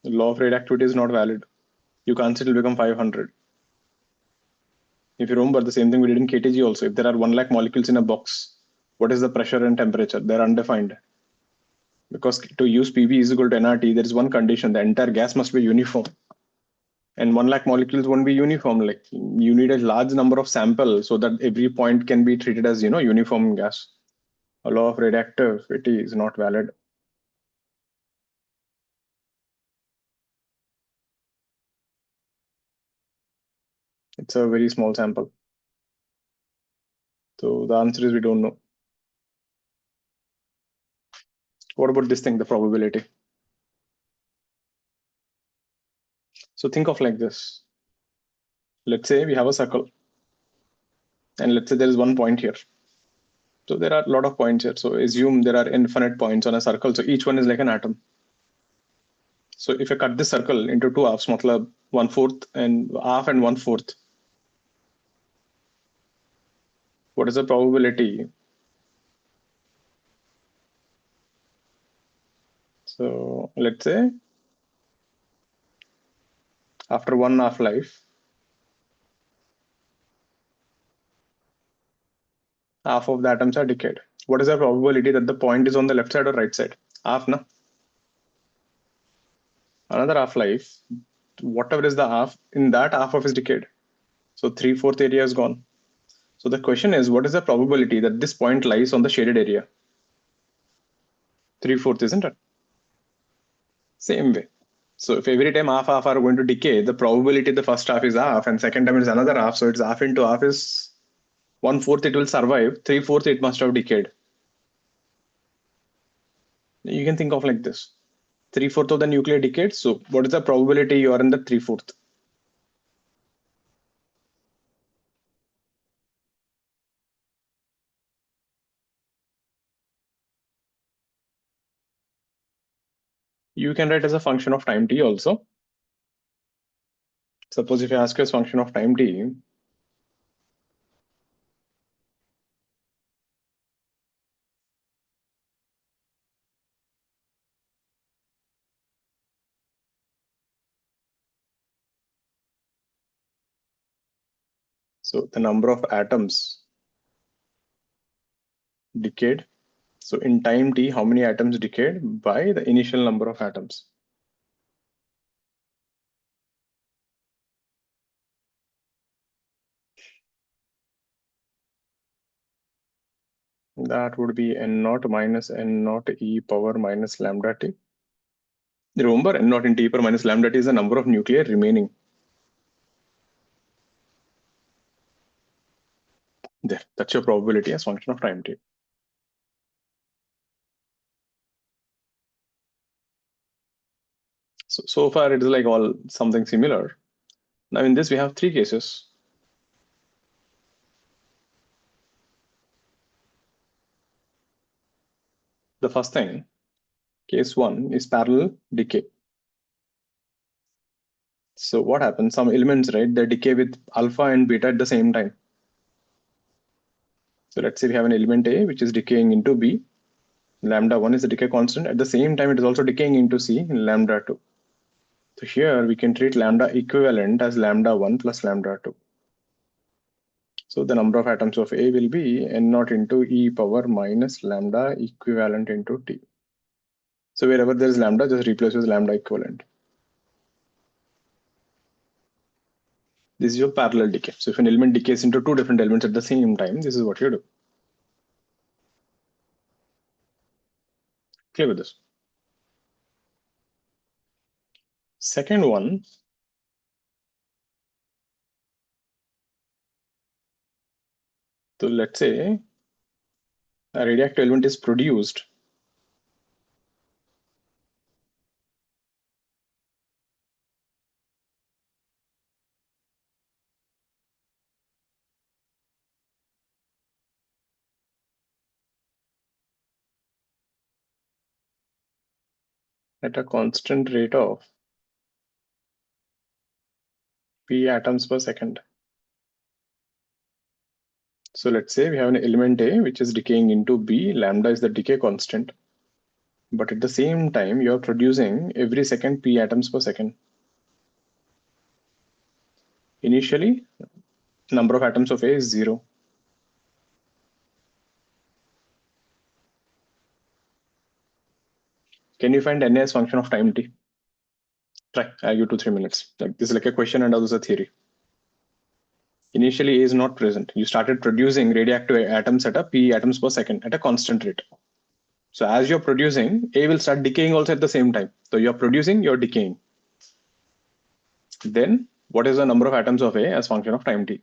Speaker 1: The law of radioactivity is not valid. You can't say it will become 500. If you remember, the same thing we did in KTG also. If there are 1 lakh molecules in a box, what is the pressure and temperature? They're undefined. Because to use PV is equal to nRT, there is one condition: the entire gas must be uniform. And 1 lakh molecules won't be uniform. Like you need a large number of samples so that every point can be treated as uniform gas. A law of radioactivity is not valid. It's a very small sample. So the answer is we don't know. What about this thing, the probability? So think of like this. Let's say we have a circle. And let's say there is one point here. So there are a lot of points here. So assume there are infinite points on a circle. So each one is like an atom. So if I cut this circle into two halves, matlab 1/4 and half and 1/4, what is the probability? So let's say after one half-life, half of the atoms are decayed. What is the probability that the point is on the left side or right side? Half, na? Another half-life, whatever is the half, in that half of is decayed. So 3/4 area is gone. So the question is, what is the probability that this point lies on the shaded area? 3/4, isn't it? Same way. So if every time half are going to decay, the probability the first half is half and second time is another half. So it's half into half is 1/4 it will survive, 3/4 it must have decayed. You can think of like this. 3/4 of the nuclear decayed. So what is the probability you are in the 3/4? You can write as a function of time t also. Suppose if I ask you as function of time t, so the number of atoms decayed. So in time t, how many atoms decayed by the initial number of atoms? That would be n naught minus n naught e power minus lambda t. Remember, n naught into e power minus lambda t is the number of nuclei remaining. There, that's your probability as function of time t. So far it is like all something similar. Now in this we have three cases. The first thing, case one, is parallel decay. So what happens? Some elements, right, they decay with alpha and beta at the same time. So let's say we have an element A which is decaying into B. Lambda 1 is the decay constant. At the same time, it is also decaying into C in lambda 2. So here we can treat lambda equivalent as lambda 1 plus lambda 2. So the number of atoms of A will be n naught into e power minus lambda equivalent into T. So wherever there is lambda, just replace with lambda equivalent. This is your parallel decay. So if an element decays into two different elements at the same time, this is what you do. Clear with this? Second one, So let's say a radioactive element is produced at a constant rate of p atoms per second. So let's say we have an element A which is decaying into B, lambda is the decay constant. But at the same time, you're producing every second p atoms per second. Initially, number of atoms of A is 0. Can you find Na as function of time t? Try, I'll give 2-3 minutes. Like this is like a question and also a theory. Initially, A is not present. You started producing radioactive atoms at a p atoms per second at a constant rate. So as you're producing, A will start decaying also at the same time. So you're producing, you're decaying. Then what is the number of atoms of A as function of time t?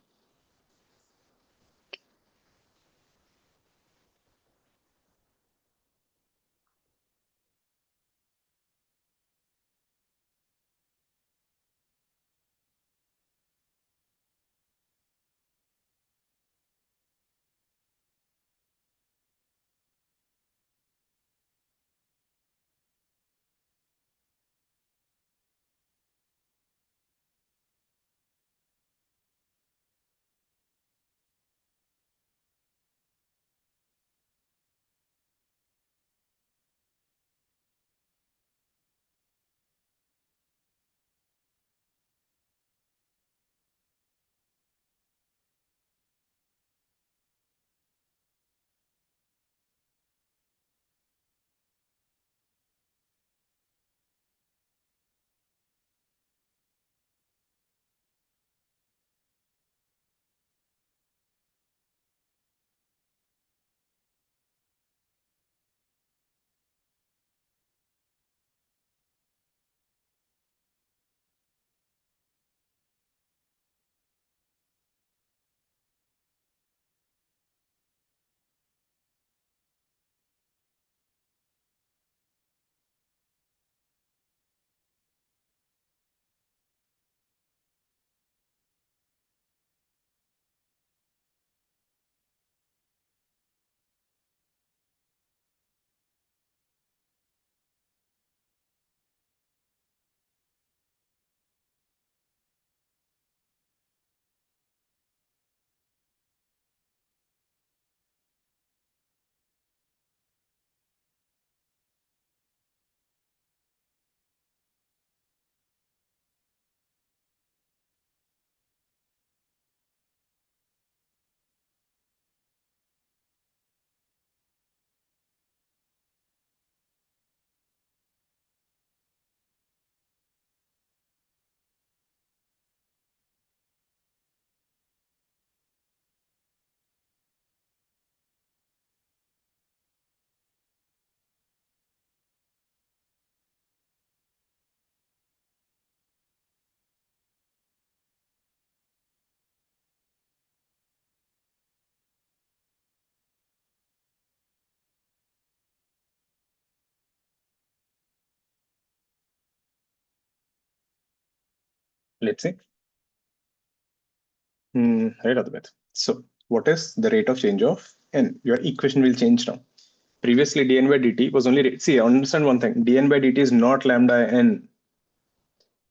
Speaker 1: Let's say. Right, Advait. So what is the rate of change of n? Your equation will change now. Previously, dn by dt was only, see, understand one thing, dn by dt is not lambda n.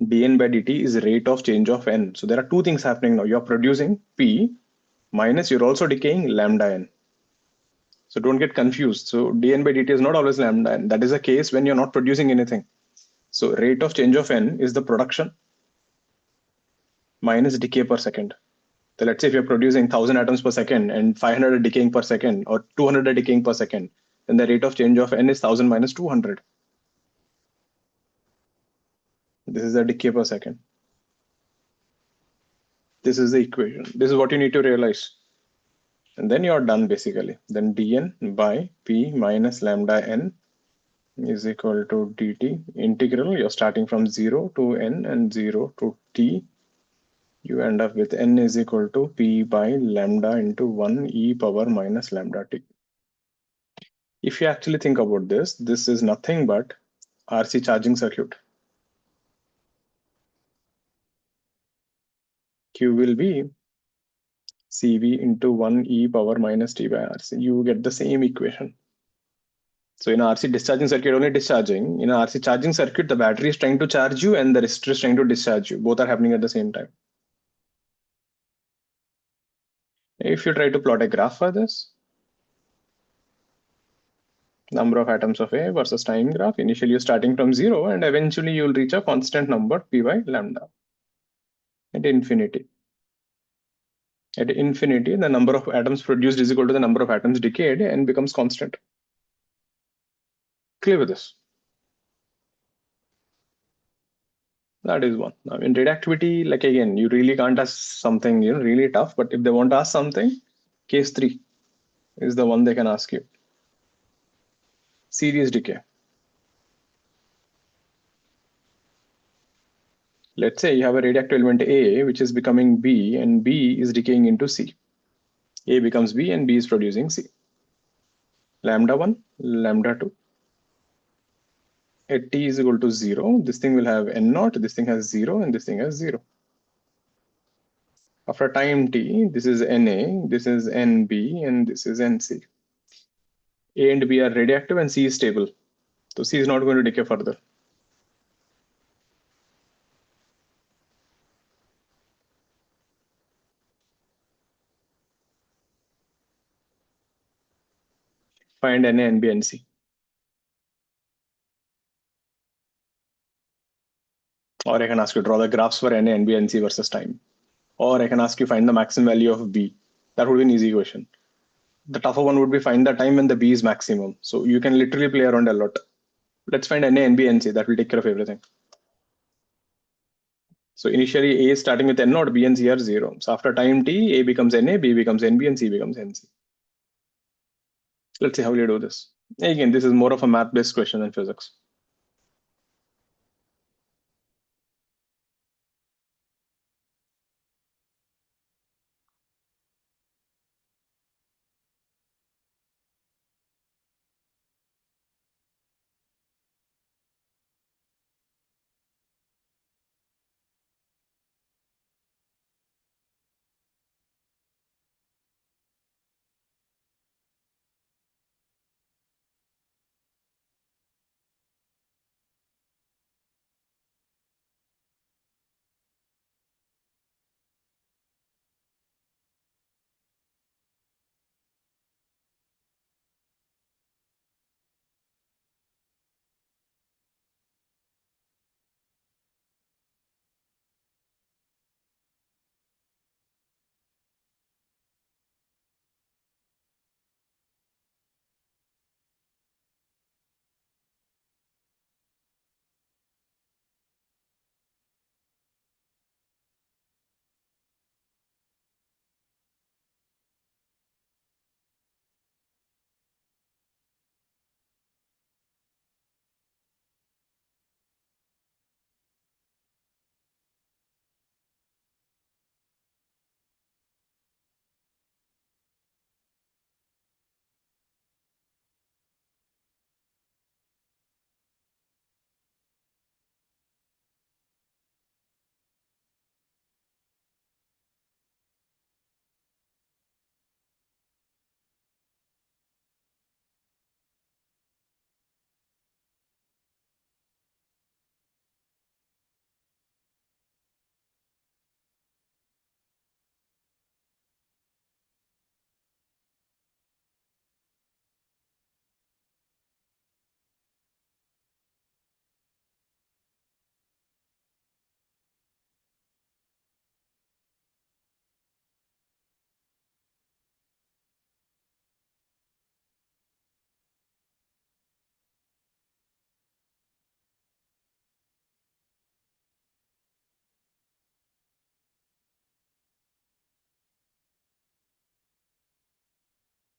Speaker 1: dn by dt is rate of change of n. So there are two things happening now. You're producing p minus you're also decaying lambda n. So don't get confused. So dn by dt is not always lambda n. That is the case when you're not producing anything. So rate of change of n is the production minus decay per second. So let's say if you're producing 1000 atoms per second and 500 are decaying per second or 200 are decaying per second, then the rate of change of n is 1000 minus 200. This is the decay per second. This is the equation. This is what you need to realize. And then you're done basically. Then dn by p minus lambda n is equal to dt integral. You're starting from 0 to n and 0 to t you end up with n is equal to p by lambda into 1 e power minus lambda t. If you actually think about this is nothing but RC charging circuit. Q will be CV into 1 e power minus t by RC. You get the same equation. So in RC discharging circuit, only discharging. In RC charging circuit, the battery is trying to charge you and the resistor is trying to discharge you. Both are happening at the same time. If you try to plot a graph for this, number of atoms of A versus time graph, initially you're starting from 0 and eventually you'll reach a constant number P by lambda at infinity. At infinity, the number of atoms produced is equal to the number of atoms decayed and becomes constant. Clear with this? That is one. Now in radioactivity, like again, you really can't ask something really tough, but if they want to ask something, case 3 is the one they can ask you. Series decay. Let's say you have a radioactive element A, which is becoming B, and B is decaying into C. A becomes B and B is producing C. Lambda 1, lambda 2. At T is equal to 0, this thing will have N naught, this thing has 0, and this thing has 0. After time T, this is Na, this is Nb, and this is Nc. A and B are radioactive and C is stable. So C is not going to decay further. Find Na, Nb, Nc. Or I can ask you draw the graphs for Na, Nb, Nc versus time. Or I can ask you find the maximum value of B. That would be an easy question. The tougher one would be find the time when the B is maximum. So you can literally play around a lot. Let's find Na, Nb, Nc. That will take care of everything. So initially A is starting with N naught, B and C are 0. So after time T, A becomes Na, B becomes Nb, and C becomes Nc. Let's see how you do this. Again, this is more of a math-based question than physics.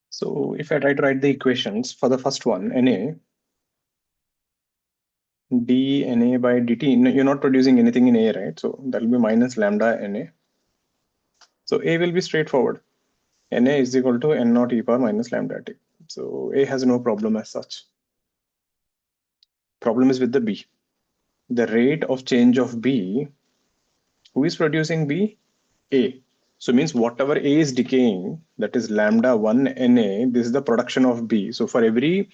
Speaker 1: So if I try to write the equations for the first one, Na, dNA by dt, no, you're not producing anything in A, right? So that will be minus lambda Na. So A will be straightforward. Na is equal to n naught e power minus lambda t. So A has no problem as such. Problem is with the B. The rate of change of B, who is producing B? A. So means whatever A is decaying, that is lambda 1 Na, this is the production of B. So for every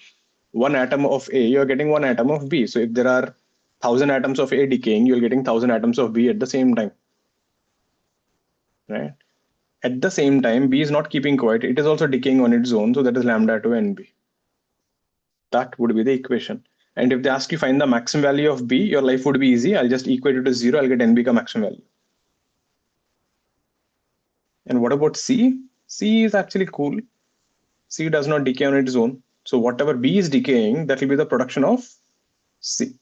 Speaker 1: one atom of A, you're getting one atom of B. So if there are 1,000 atoms of A decaying, you're getting 1,000 atoms of B at the same time. Right? At the same time, B is not keeping quiet. It is also decaying on its own. So that is lambda 2 Nb. That would be the equation. And if they ask you find the maximum value of B, your life would be easy. I'll just equate it to 0. I'll get Nb ka maximum value. And what about C? C is actually cool. C does not decay on its own. So whatever B is decaying, that will be the production of C.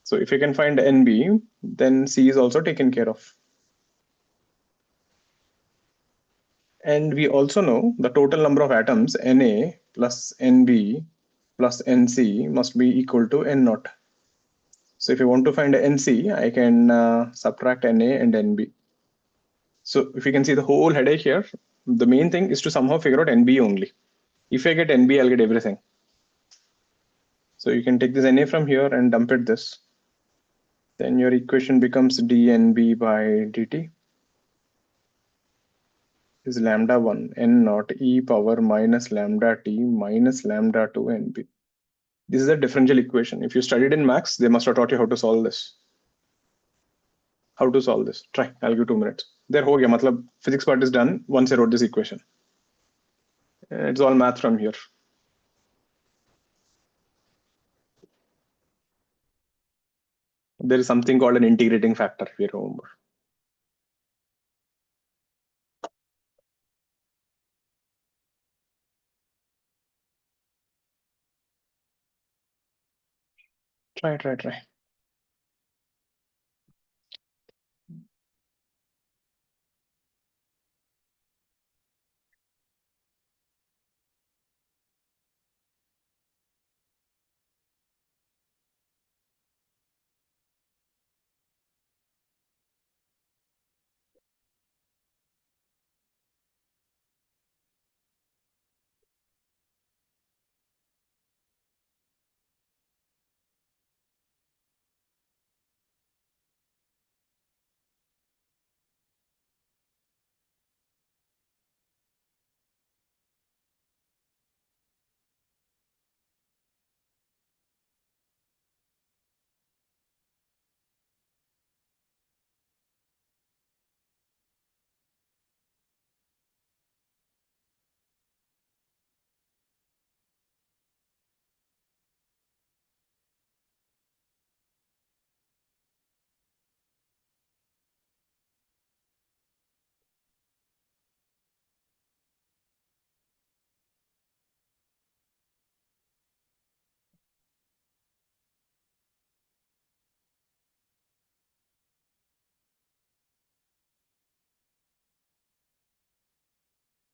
Speaker 1: So if you can find Nb, then C is also taken care of. And we also know the total number of atoms Na plus Nb plus Nc must be equal to N naught. So if you want to find Nc, I can subtract Na and Nb. So if you can see the whole headache here, the main thing is to somehow figure out Nb only. If I get Nb, I'll get everything. So you can take this Na from here and dump it this. Then your equation becomes dNb by dt is lambda 1 n naught e power minus lambda t minus lambda 2 nb. This is a differential equation. If you studied in maths, they must have taught you how to solve this. How to solve this? Try. I'll give 2 minutes. There ho gaya. Matlab, physics part is done once I wrote this equation. It's all math from here. There is something called an integrating factor, if you remember. Try.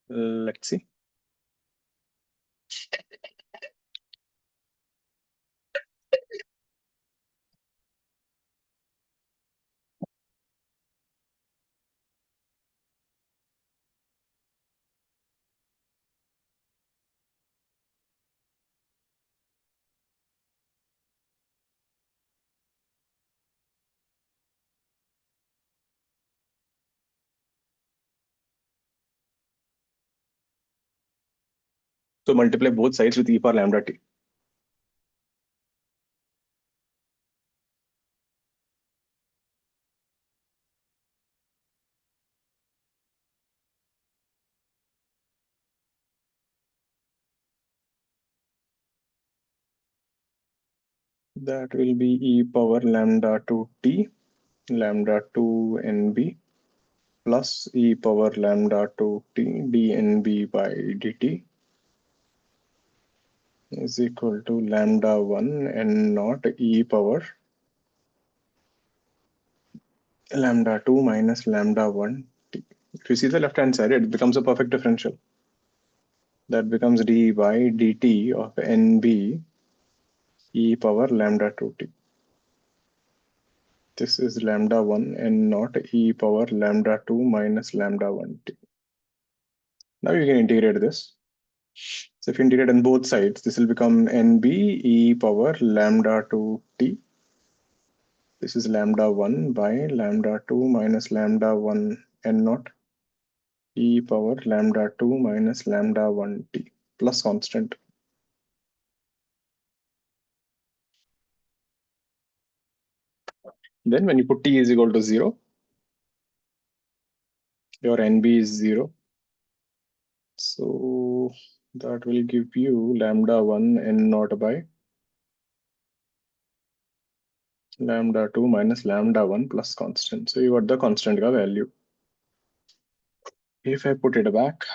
Speaker 1: Let's see. So multiply both sides with e power lambda t. That will be e power lambda 2t, lambda 2 nb plus e power lambda 2t dnb by dt is equal to lambda 1 n naught e power lambda 2 minus lambda 1 t. If you see the left hand side, it becomes a perfect differential. That becomes d by dt of nb e power lambda 2t. This is lambda 1 n naught e power lambda 2 minus lambda 1t. Now you can integrate this. So if you integrate on both sides, this will become nb e power lambda 2t. This is lambda 1 by lambda 2 minus lambda 1 n naught e power lambda 2 minus lambda 1t plus constant. Then when you put t is equal to 0, your nb is 0. So that will give you lambda 1 n naught by lambda 2 minus lambda 1 plus constant. So you got the constant ka value. If I put it back,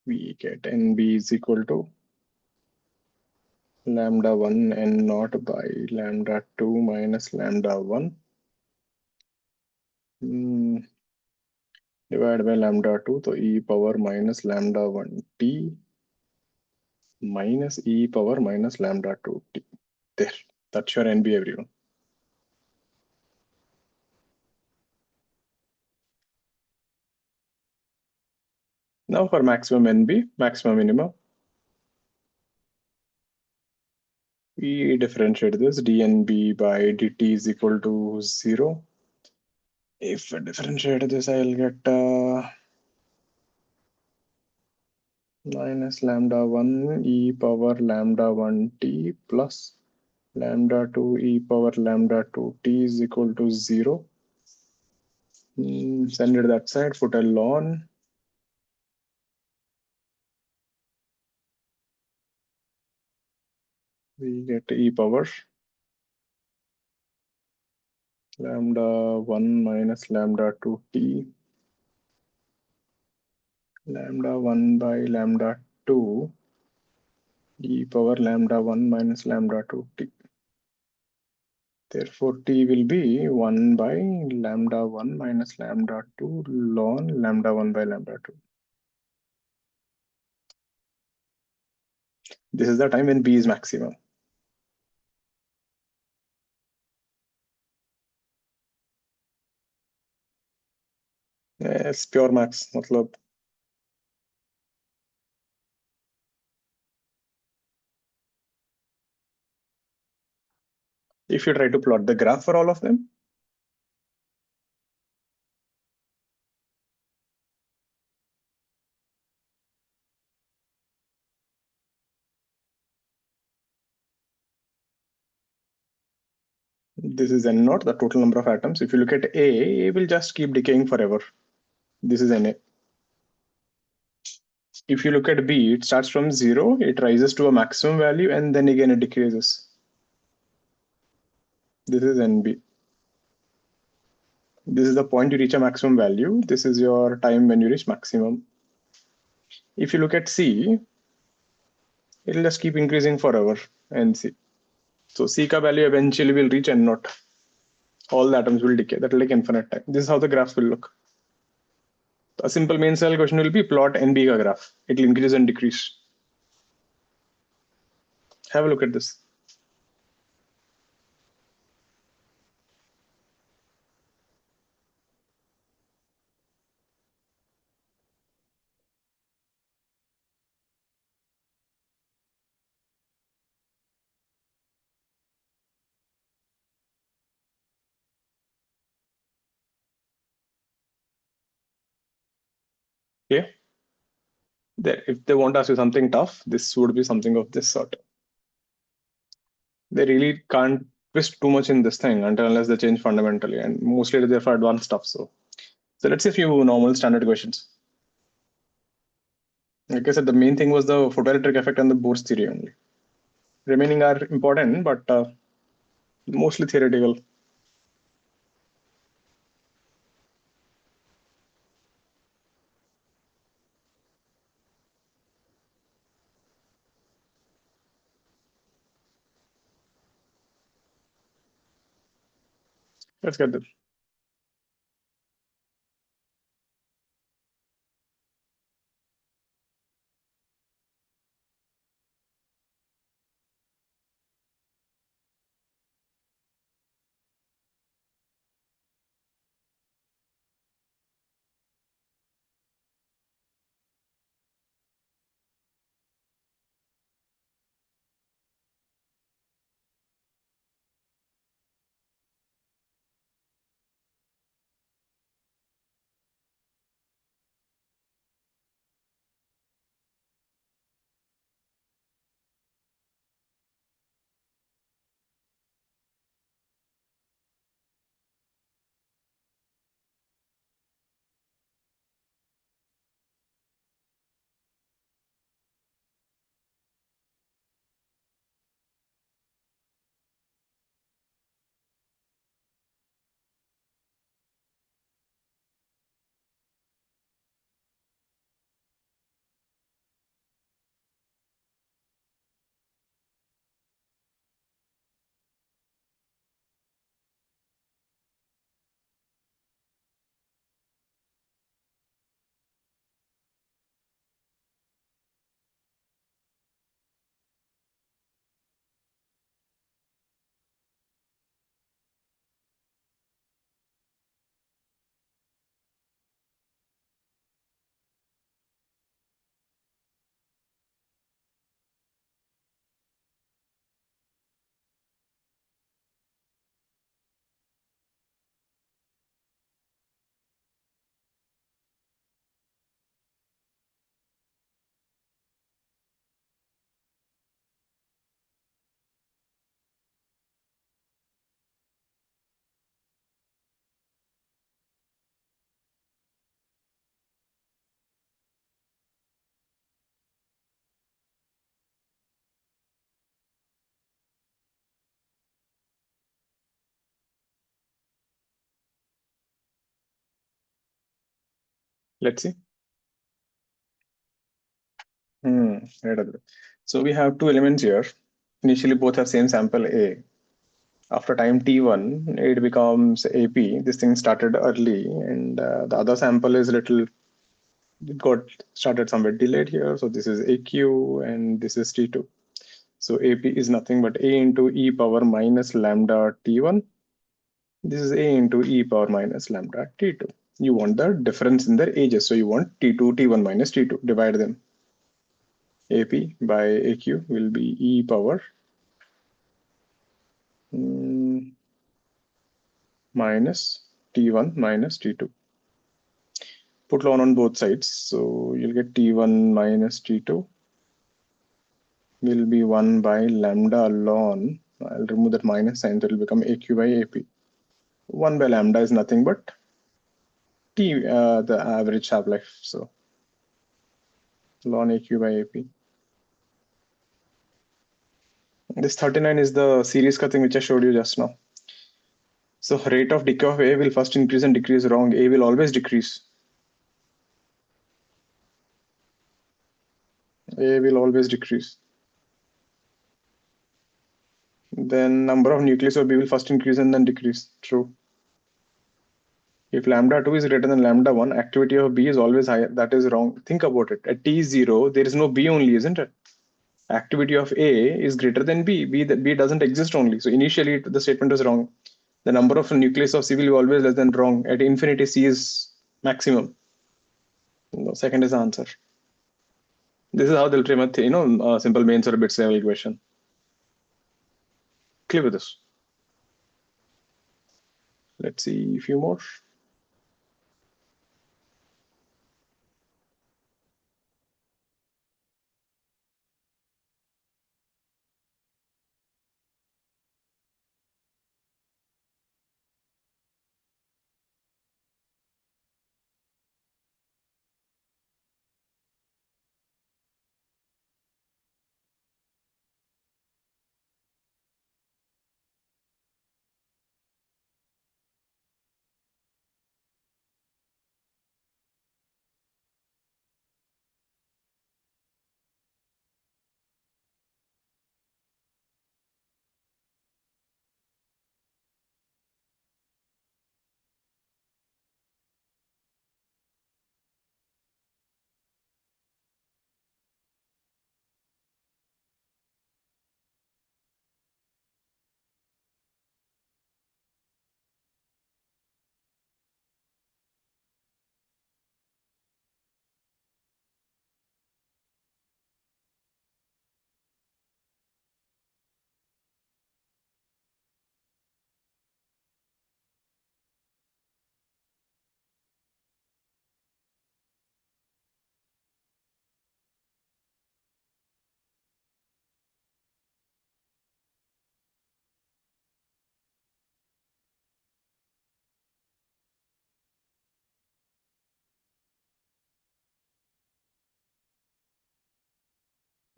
Speaker 1: we get nb is equal to lambda 1 n naught by lambda 2 minus lambda 1 divided by lambda 2, so e power minus lambda 1t minus e power minus lambda 2t. There, that's your nb, everyone. Now for maximum nb, maximum minimum, we differentiate this dnb by dt is equal to 0. If I differentiate this, I'll get minus lambda 1 e power lambda 1t plus lambda 2 e power lambda 2t is equal to 0. Send it that side, put a ln. We get e power lambda 1 minus lambda 2t lambda 1 by lambda 2 e power lambda 1 minus lambda 2t. Therefore, t will be 1 by lambda 1 minus lambda 2 ln lambda 1 by lambda 2. This is the time when b is maximum. Yes, pure max. मतलब if you try to plot the graph for all of them, this is n naught, the total number of atoms. If you look at A will just keep decaying forever. This is Na. If you look at B, it starts from 0, it rises to a maximum value, and then again it decreases. This is Nb. This is the point you reach a maximum value. This is your time when you reach maximum. If you look at C, it'll just keep increasing forever, Nc. So C ka value eventually will reach N naught. All the atoms will decay. That will take infinite time. This is how the graph will look. A simple main cell question will be plot NB ka graph. It will increase and decrease. Have a look at this. Okay. There, if they want to ask you something tough, this would be something of this sort. They really can't twist too much in this thing until unless they change fundamentally, and mostly they're for advanced stuff. So let's see a few normal standard questions. Like I said, the main thing was the photoelectric effect and the Bohr's theory only. Remaining are important, but mostly theoretical. Let's get them. Let's see. Right away. So we have two elements here. Initially, both have same sample A. After time t1, it becomes AP. This thing started early, and the other sample is little. It got started somewhere delayed here. So this is AQ, and this is T2. So AP is nothing but A into e power minus lambda T1. This is A into e power minus lambda T2. You want the difference in their ages. So you want T2, T1 minus T2. Divide them. AP by AQ will be e power minus T1 minus T2. Put ln on both sides. So you'll get T1 minus T2 will be 1 by lambda ln. I'll remove that minus sign, so it will become AQ by AP. 1 by lambda is nothing but T, the average half-life. So ln AQ by AP. This 39 is the series cutting which I showed you just now. So rate of decay of A will first increase and decrease. Wrong. A will always decrease. A will always decrease. Then number of nucleus of B will first increase and then decrease. True. If lambda 2 is greater than lambda 1, activity of B is always higher. That is wrong. Think about it. At T0, there is no B only, isn't it? Activity of A is greater than B. B doesn't exist only. So initially, the statement was wrong. The number of nucleus of C will be always less than wrong. At infinity, C is maximum. No, second is the answer. This is how they'll trim a simple mains or a bits level equation. Clear with this? Let's see a few more.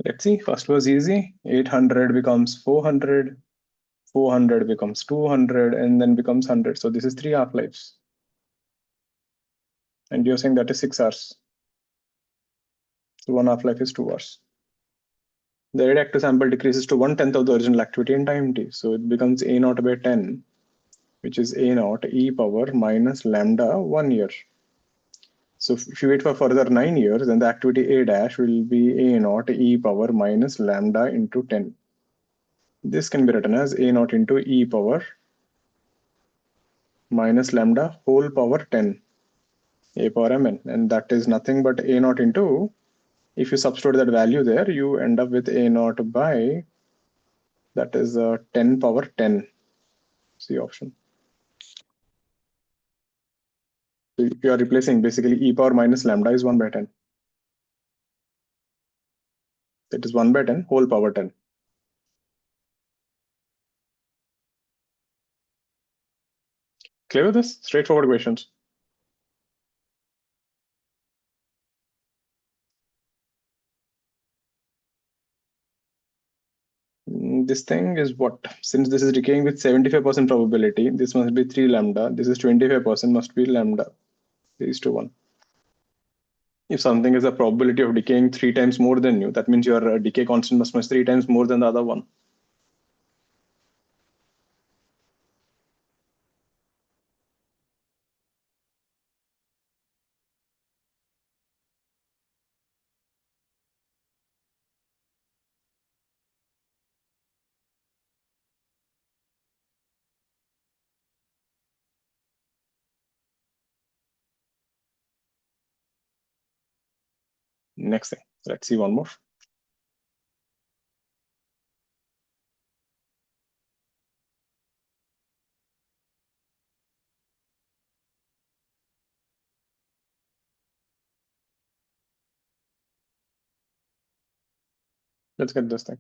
Speaker 1: Let's see. First was easy. 800 becomes 400. 400 becomes 200 and then becomes 100. So this is 3 half-lives. And you're saying that is 6 hours. So 1 half-life is 2 hours. The radioactive sample decreases to 1/10 of the original activity in time t. So it becomes A naught by 10, which is A naught e power minus lambda 1 year. So if you wait for further 9 years, then the activity A dash will be A naught e power minus lambda into 10. This can be written as A naught into e power minus lambda whole power 10, A power mn. And that is nothing but A naught into, if you substitute that value there, you end up with A naught by, that is 10 power 10. C option. So you are replacing basically e power minus lambda is 1 by 10. It is 1 by 10 whole power 10. Clear with this? Straightforward questions. This thing is what? Since this is decaying with 75% probability, this must be 3 lambda. This is 25%, must be lambda. These two 1. If something is a probability of decaying 3 times more than you, that means your decay constant must be 3 times more than the other one. Next thing, let's see one more. Let's get this thing.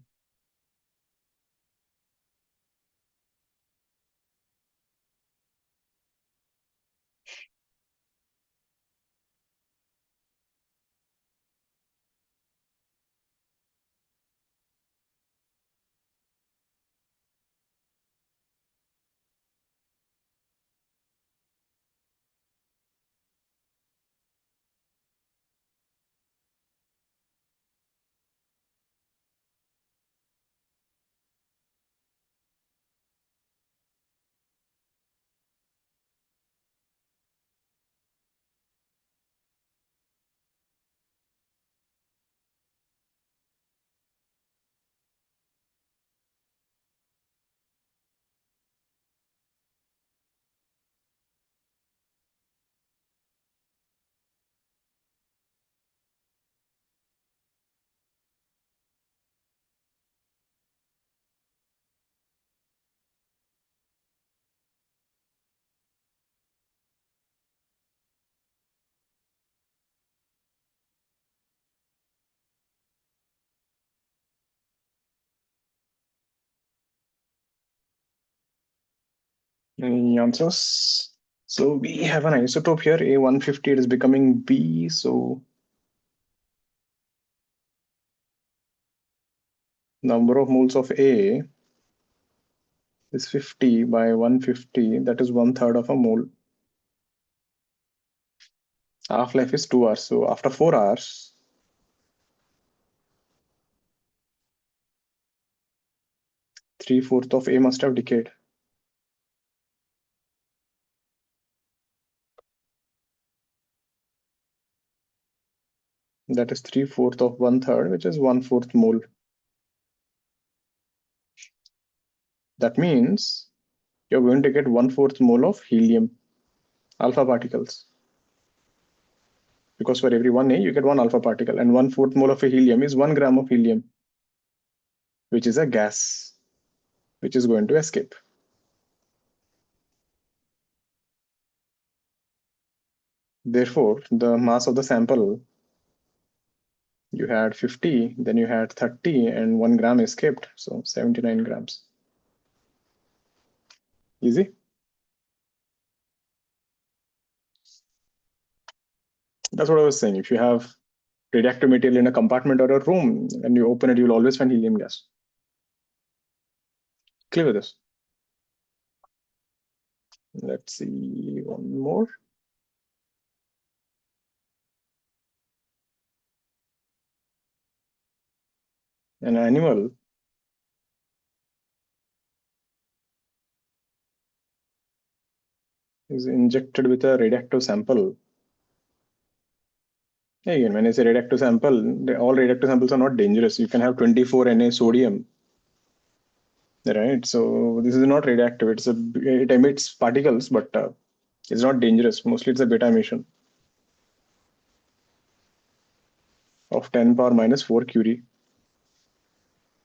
Speaker 1: Any answers? So we have an isotope here, A150, it is becoming B. So number of moles of A is 50 by 150, that is 1/3 of a mole. Half-life is 2 hours. So after 4 hours, 3/4 of A must have decayed. That is 3/4 of 1/3, which is 1/4 mole. That means you're going to get 1/4 mole of helium, alpha particles. Because for every 1 A, you get 1 alpha particle, and 1/4 mole of a helium is 1 gram of helium, which is a gas, which is going to escape. Therefore, the mass of the sample, you had 50, then you had 30, and 1 gram escaped, so 79 grams. Easy? That's what I was saying. If you have radioactive material in a compartment or a room, and you open it, you'll always find helium gas. Clear with this? Let's see one more. An animal is injected with a radioactive sample. Again, when I say radioactive sample, all radioactive samples are not dangerous. You can have 24 Na sodium, right? So this is not radioactive. It emits particles, but it's not dangerous. Mostly it's a beta emission of 10 power minus 4 curie.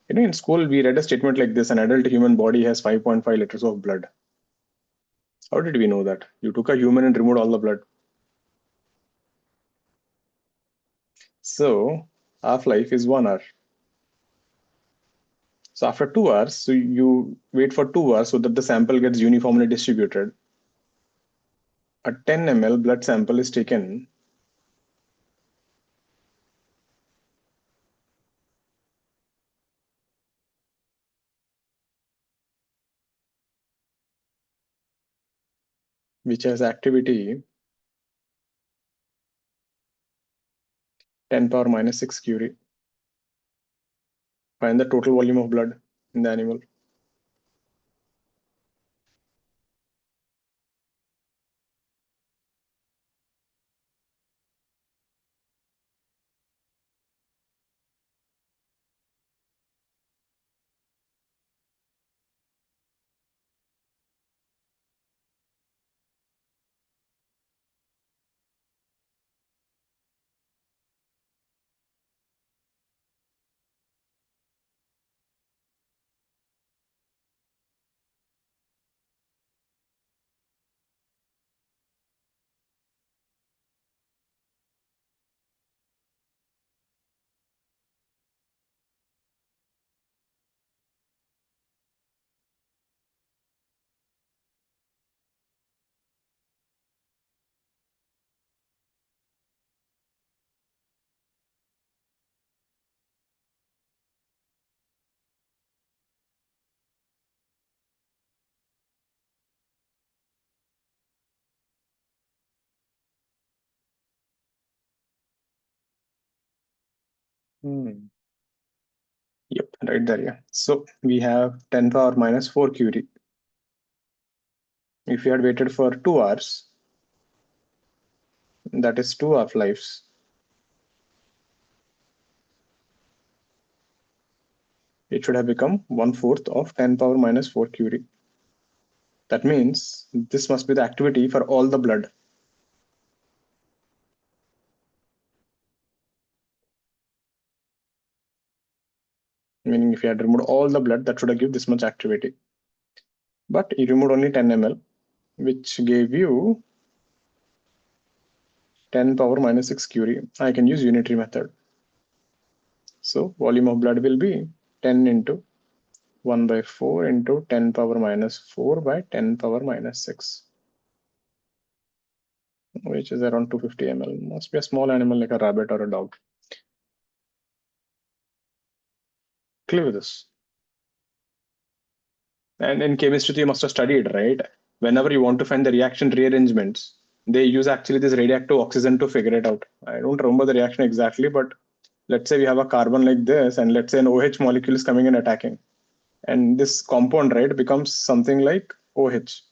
Speaker 1: In school, we read a statement like this: an adult human body has 5.5 liters of blood. How did we know that? You took a human and removed all the blood. So half-life is 1 hour. So after 2 hours, so you wait for 2 hours so that the sample gets uniformly distributed. A 10 ml blood sample is taken. Which has activity 10 power minus 6 curie. Find the total volume of blood in the animal. Yep, right there, yeah. So we have 10 power minus 4 curie. If you had waited for 2 hours, that is 2 half-lives. It should have become 1/4 of 10 power minus 4 curie. That means this must be the activity for all the blood. Meaning if you had removed all the blood, that should have given this much activity. But you removed only 10 ml, which gave you 10 power minus 6 curie. I can use unitary method. So volume of blood will be 10 into 1/4 into 10 power minus 4 by 10 power minus 6, which is around 250 ml. Must be a small animal like a rabbit or a dog. Clear with this? And in chemistry, you must have studied, right? Whenever you want to find the reaction rearrangements, they use actually this radioactive oxygen to figure it out. I don't remember the reaction exactly, but let's say we have a carbon like this, and let's say an OH molecule is coming and attacking. And this compound, right, becomes something like OH.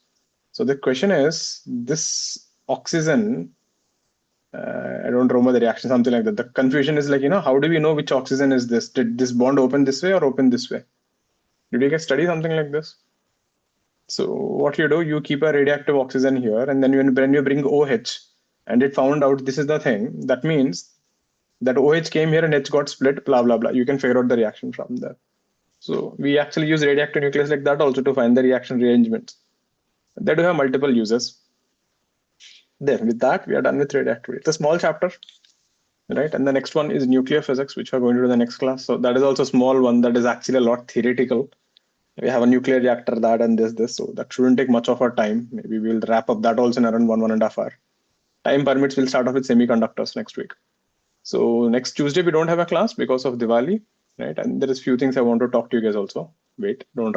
Speaker 1: So the question is, this oxygen, I don't remember the reaction, something like that. The confusion is like, how do we know which oxygen is this? Did this bond open this way or open this way? Did you guys study something like this? So what you do, you keep a radioactive oxygen here, and then when you bring OH, and it found out this is the thing, that means that OH came here and H got split, blah, blah, blah. You can figure out the reaction from there. So we actually use radioactive nucleus like that also to find the reaction rearrangements. They do have multiple uses. There, with that, we are done with radioactivity. It's a small chapter, right? And the next one is nuclear physics, which we're going to do the next class. So that is also a small one that is actually a lot theoretical. We have a nuclear reactor, that and this. So that shouldn't take much of our time. Maybe we'll wrap up that also in around 1.5 hours. Time permits, we'll start off with semiconductors next week. So next Tuesday, we don't have a class because of Diwali, right? And there is few things I want to talk to you guys also. Wait, don't